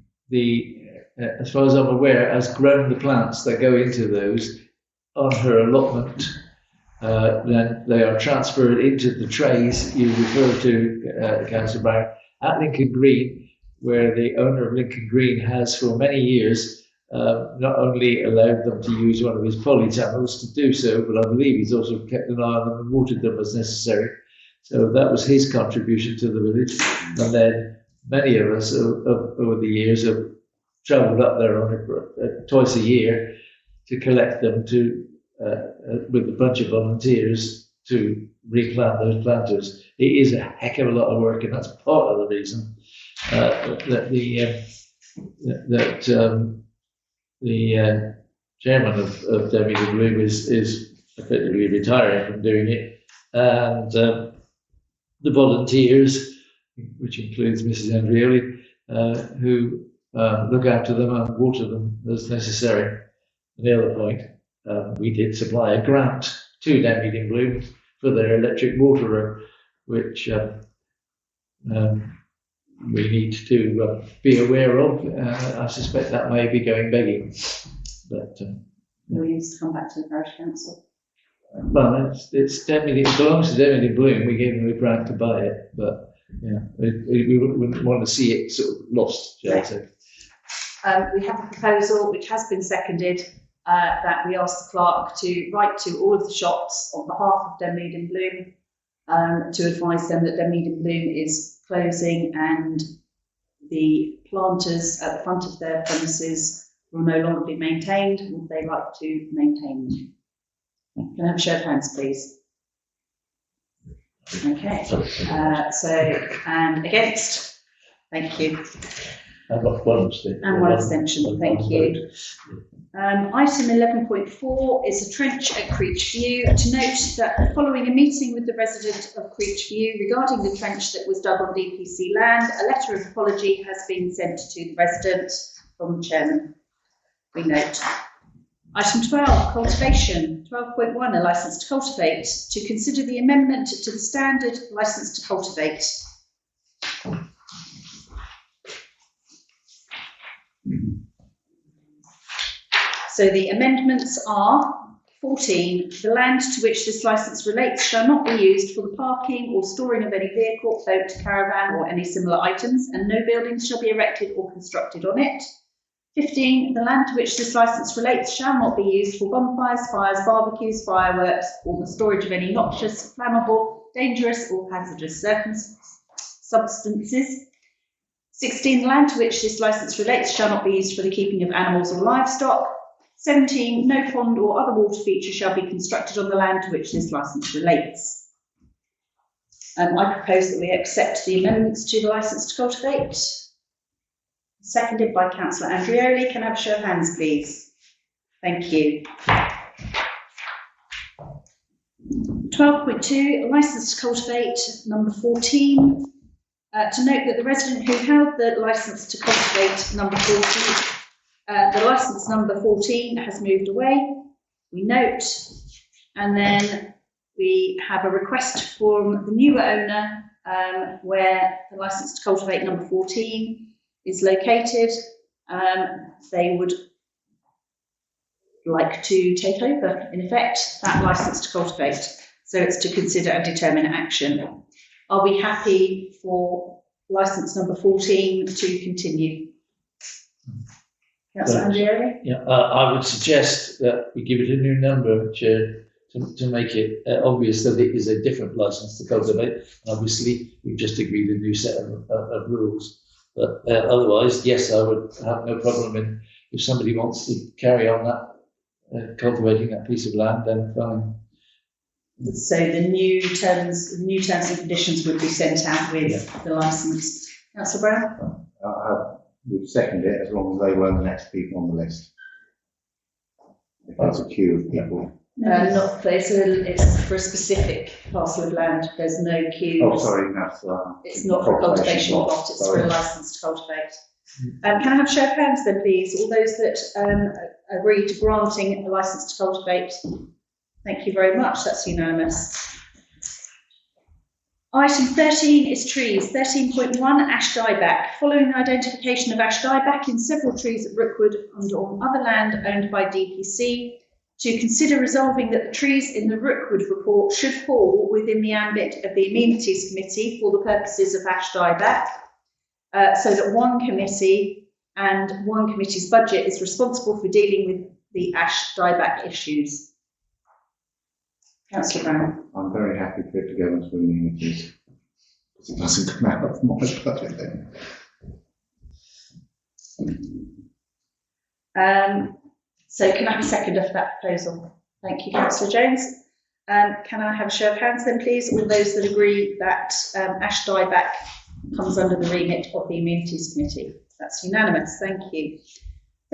as far as I'm aware, has grown the plants that go into those on her allotment. Then they are transferred into the trays you refer to, Councillor Brown, at Lincoln Green, where the owner of Lincoln Green has for many years not only allowed them to use one of his polytunnels to do so, but I believe he's also kept an eye on them and watered them as necessary. So that was his contribution to the village. And then many of us over the years have travelled up there on it twice a year to collect them with a bunch of volunteers to replant those planters. It is a heck of a lot of work, and that's part of the reason that the chairman of Denmead in Bloom is effectively retiring from doing it, and the volunteers, which includes Mrs. Andreoli, who look after them and water them as necessary. And the other point, we did supply a grant to Denmead in Bloom for their electric waterer, which we need to be aware of. I suspect that may be going begging. But we need to come back to the parish council. Well, it's Denmead. It belongs to Denmead in Bloom. We gave them a grant to buy it, but yeah, we wouldn't want to see it sort of lost, shall I say. We have a proposal which has been seconded that we ask the clerk to write to all of the shops on behalf of Denmead in Bloom to advise them that Denmead in Bloom is closing and the planters at the front of their premises will no longer be maintained. Would they like to maintain them? Can I have a show of hands, please? Okay. And against? Thank you. I've got one abstention. And one abstention, thank you. Item 11.4 is a trench at Creech View. To note that following a meeting with the resident of Creech View regarding the trench that was dug on DPC land, a letter of apology has been sent to the resident from the chairman. We note. Item 12, cultivation. 12.1, a licence to cultivate. To consider the amendment to the standard licence to cultivate. So the amendments are 14. The land to which this licence relates shall not be used for the parking or storing of any vehicle, boat, caravan or any similar items, and no buildings shall be erected or constructed on it. 15. The land to which this licence relates shall not be used for bonfires, fires, barbecues, fireworks, or the storage of any noxious, flammable, dangerous or hazardous substances. 16. The land to which this licence relates shall not be used for the keeping of animals or livestock. 17. No pond or other water feature shall be constructed on the land to which this licence relates. I propose that we accept the amendments to the licence to cultivate. Seconded by Councillor Andreoli. Can I have a show of hands, please? Thank you. 12.2, licence to cultivate, number 14. To note that the resident who held the licence to cultivate, number 14, the licence number 14 has moved away. We note, and then we have a request from the newer owner where the licence to cultivate number 14 is located. They would like to take over, in effect, that licence to cultivate. So it's to consider and determine action. Are we happy for licence number 14 to continue? Councillor Andrioli? Yeah, I would suggest that we give it a new number, Chair, to make it obvious that it is a different licence to cultivate. Obviously, we've just agreed a new set of rules. But otherwise, yes, I would have no problem in if somebody wants to carry on that cultivating that piece of land, then fine. So the new terms and conditions would be sent out with the licence. Councillor Brown? We've seconded it as long as they weren't the next people on the list. If there's a queue of people. Not it's for a specific parcel of land. There's no queue. Oh, sorry, that's it's not for a cultivation plot. It's for a licence to cultivate. Can I have a show of hands then, please? All those that agree to granting a licence to cultivate. Thank you very much. That's unanimous. Item 13 is trees. 13.1 ash dieback. Following the identification of ash dieback in several trees at Rookwood and on other land owned by DPC, to consider resolving that the trees in the Rookwood report should fall within the ambit of the Amenities Committee for the purposes of ash dieback, so that one committee and one committee's budget is responsible for dealing with the ash dieback issues. Councillor Brown. I'm very happy for it to go into amenities, because it doesn't come out of my budget then. So can I have a seconder for that proposal? Thank you, Councillor Jones. Can I have a show of hands then, please? All those that agree that ash dieback comes under the remit of the Amenities Committee. That's unanimous. Thank you.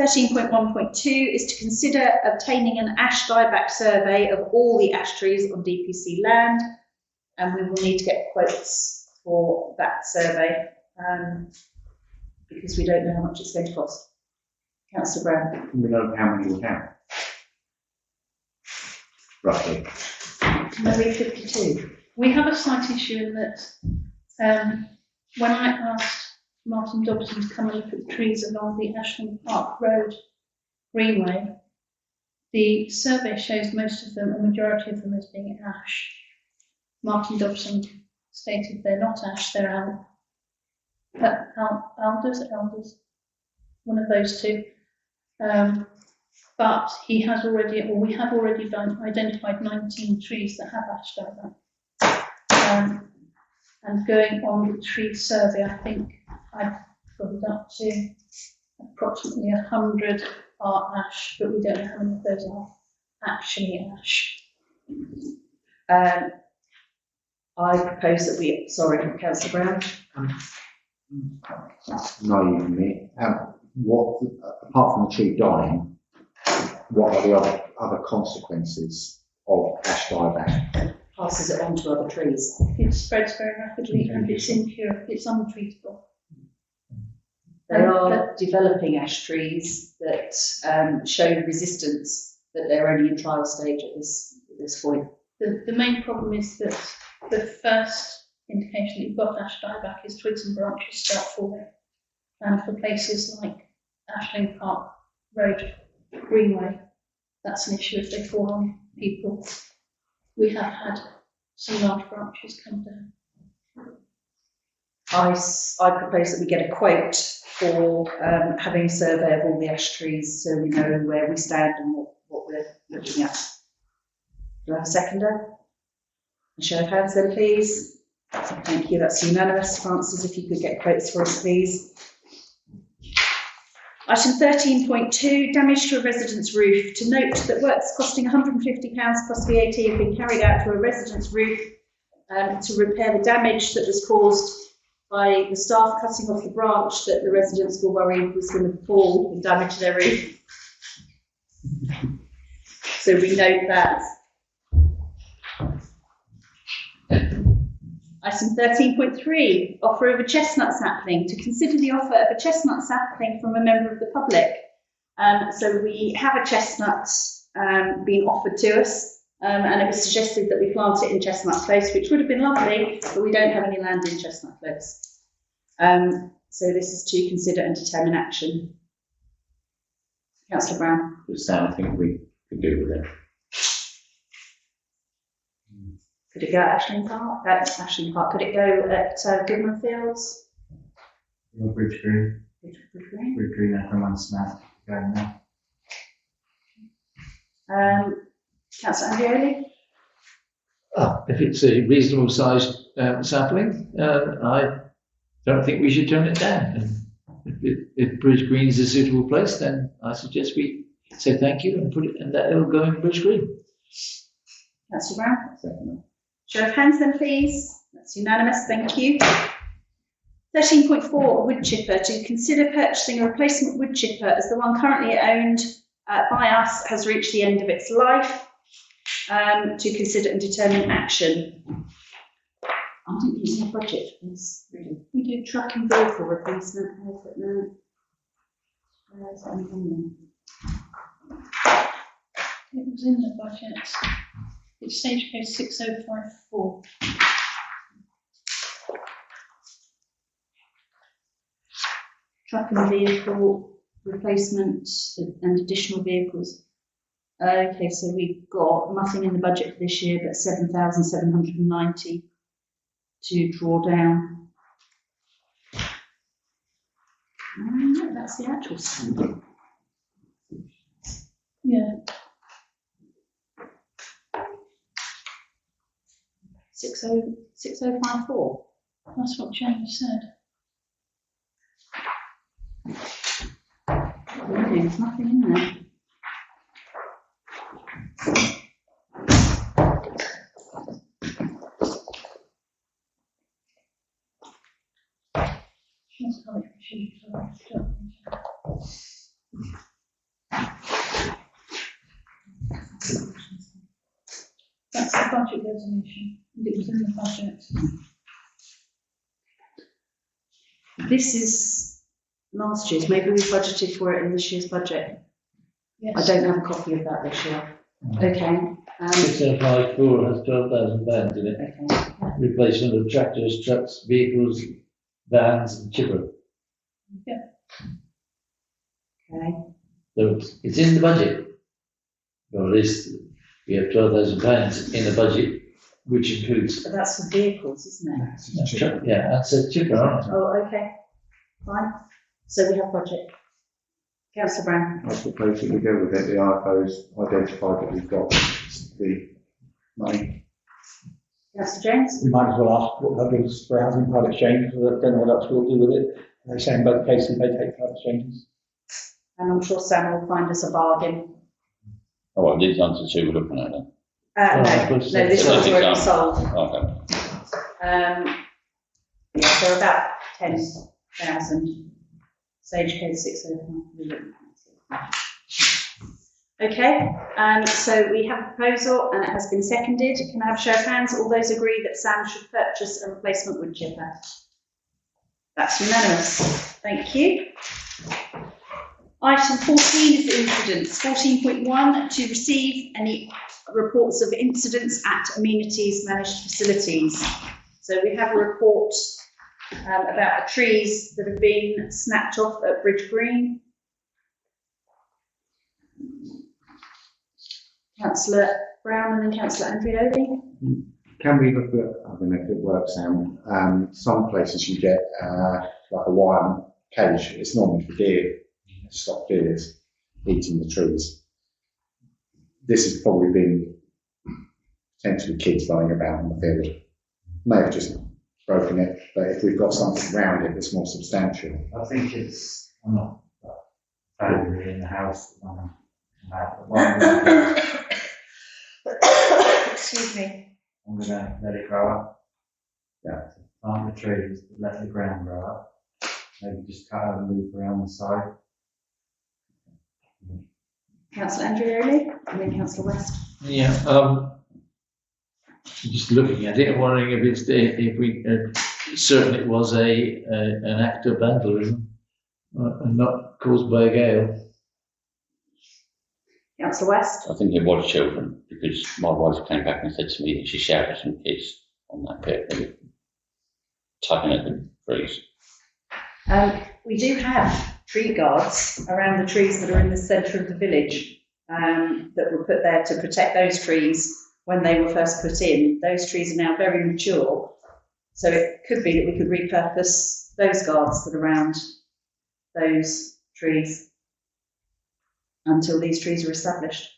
13.1.2 is to consider obtaining an ash dieback survey of all the ash trees on DPC land, and we will need to get quotes for that survey because we don't know how much it's going to cost. Councillor Brown. We know how many we have. Roughly. Maybe 52. We have a slight issue in that when I asked Martin Dobson to come and look at the trees along the Ashland Park Road Greenway, the survey shows most of them, a majority of them, as being ash. Martin Dobson stated they're not ash, they're elders, one of those two. But he has already, or we have already identified 19 trees that have ash dieback. And going on the tree survey, I think I've got it up to approximately 100 are ash, but we don't know how many of those are actually ash. I propose that we, sorry, Councillor Brown. Naive of me. What, apart from the tree dying, what are the other consequences of ash dieback? Passes it on to other trees. It spreads very rapidly and it's impure, it's untreatable. There are developing ash trees that show resistance, but they're only in trial stage at this point. The main problem is that the first indication that you've got ash dieback is twigs and branches start falling. And for places like Ashling Park Road Greenway, that's an issue if they fall on people. We have had some large branches come down. I propose that we get a quote for having a survey of all the ash trees so we know where we stand and what we're looking at. Do I have a seconder? A show of hands then, please. Thank you, that's unanimous. Francis, if you could get quotes for us, please. Item 13.2, damage to a resident's roof. To note that works costing £150 plus VAT have been carried out to a resident's roof to repair the damage that was caused by the staff cutting off the branch that the residents were worried was going to fall and damage their roof. So we note that. Item 13.3, offer of a chestnut sapling. To consider the offer of a chestnut sapling from a member of the public. So we have a chestnut being offered to us, and it was suggested that we plant it in Chestnut Close, which would have been lovely, but we don't have any land in Chestnut Close. So this is to consider and determine action. Councillor Brown. Because I think we could do with it. Could it go at Ashling Park? Ashling Park. Could it go at Goodman Fields? Bridge Green. Bridge Green. Bridge Green, everyone snap going there. Councillor Andreoli. Oh, if it's a reasonable sized sapling, I don't think we should turn it down. And if Bridge Green is a suitable place, then I suggest we say thank you and put it, and that it'll go in Bridge Green. Councillor Brown. Show of hands then, please. That's unanimous. Thank you. 13.4, wood chipper. To consider purchasing a replacement wood chipper as the one currently owned by us has reached the end of its life. To consider and determine action. I didn't use the budget for this, really. We did truck and vehicle replacement. Where's that on there? It was in the budget. It's stage code 6054. Truck and vehicle replacement and additional vehicles. Okay, so we've got nothing in the budget for this year but 7,790 to draw down. That's the actual spending. Yeah. 6054. That's what James said. Really, there's nothing in there. That's the budget resolution, and it was in the budget. This is last year's. Maybe we budgeted for it in this year's budget. Yes. I don't have a copy of that this year. Okay. 6054 has £12,000 in it. Okay. Replacement of tractors, trucks, vehicles, vans, and chipper. Yeah. Okay. So it's in the budget. Or at least we have £12,000 in the budget, which includes. But that's for vehicles, isn't it? Yeah, that's a chipper, aren't it? Oh, okay. Fine. So we have budget. Councillor Brown. I propose that we go with it. The IFO's identified that we've got the money. Councillor James. We might as well ask what that means for housing part exchange, because I don't know what else we'll do with it. They say in both cases they take part exchanges. And I'm sure Sam will find us a bargain. Oh, well, these ones are two we're looking at then. No, this one's already sold. Okay. Yeah, they're about 10,000. Sage code 605. Okay, so we have a proposal and it has been seconded. Can I have a show of hands? All those agree that Sam should purchase a replacement wood chipper? That's unanimous. Thank you. Item 14 is incidents. 14.1, to receive any reports of incidents at amenities managed facilities. So we have a report about the trees that have been snapped off at Bridge Green. Councillor Brown and then Councillor Andreoli. Can we look at, I don't know if it works, Sam, some places you get like a wire cage. It's normally for deer, to stop deers eating the trees. This has probably been potentially kids running about in the field. May have just broken it, but if we've got something around it that's more substantial. I think it's, I'm not family in the house. Excuse me. I'm going to let it grow up. Yeah. Plant the trees, let the ground grow up. Maybe just cut out a loop around the side. Councillor Andreoli and then Councillor West. Yeah, just looking at it and wondering if we certainly it was an act of vandalism and not caused by a gale. Councillor West. I think it was children, because my wife came back and said to me that she shouted some kids on that pit, tugging at the trees. We do have tree guards around the trees that are in the centre of the village, that were put there to protect those trees when they were first put in. Those trees are now very mature, so it could be that we could repurpose those guards that are around those trees until these trees are established.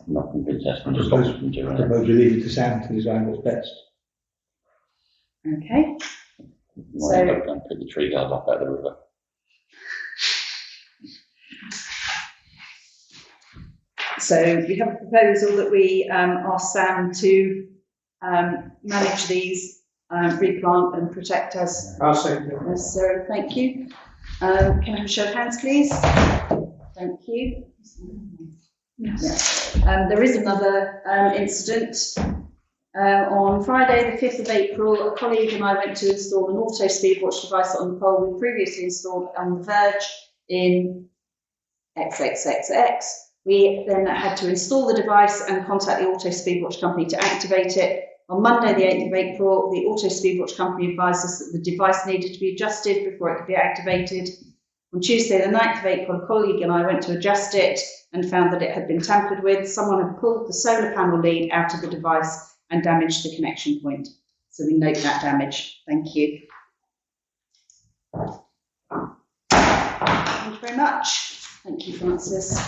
I'm not convinced that's I going to stop propose, us from doing I it. propose we leave it to Sam to design what's best. Okay. Might end up going to pick the tree guard up out of the river. So we have a proposal that we ask Sam to manage these, replant and protect as I'll second it. necessary. Thank you. Can I have a show of hands, please? Thank you. Yes. Yeah. There is another incident. On Friday, the 5th of April, a colleague and I went to install an auto speed watch device on the pole we previously installed on the Verge in XXXX. We then had to install the device and contact the auto speed watch company to activate it. On Monday, the 8th of April, the auto speed watch company advised us that the device needed to be adjusted before it could be activated. On Tuesday, the 9th of April, a colleague and I went to adjust it and found that it had been tampered with. Someone had pulled the solar panel lead out of the device and damaged the connection point. So we note that damage. Thank you. Thank you very much. Thank you, Francis.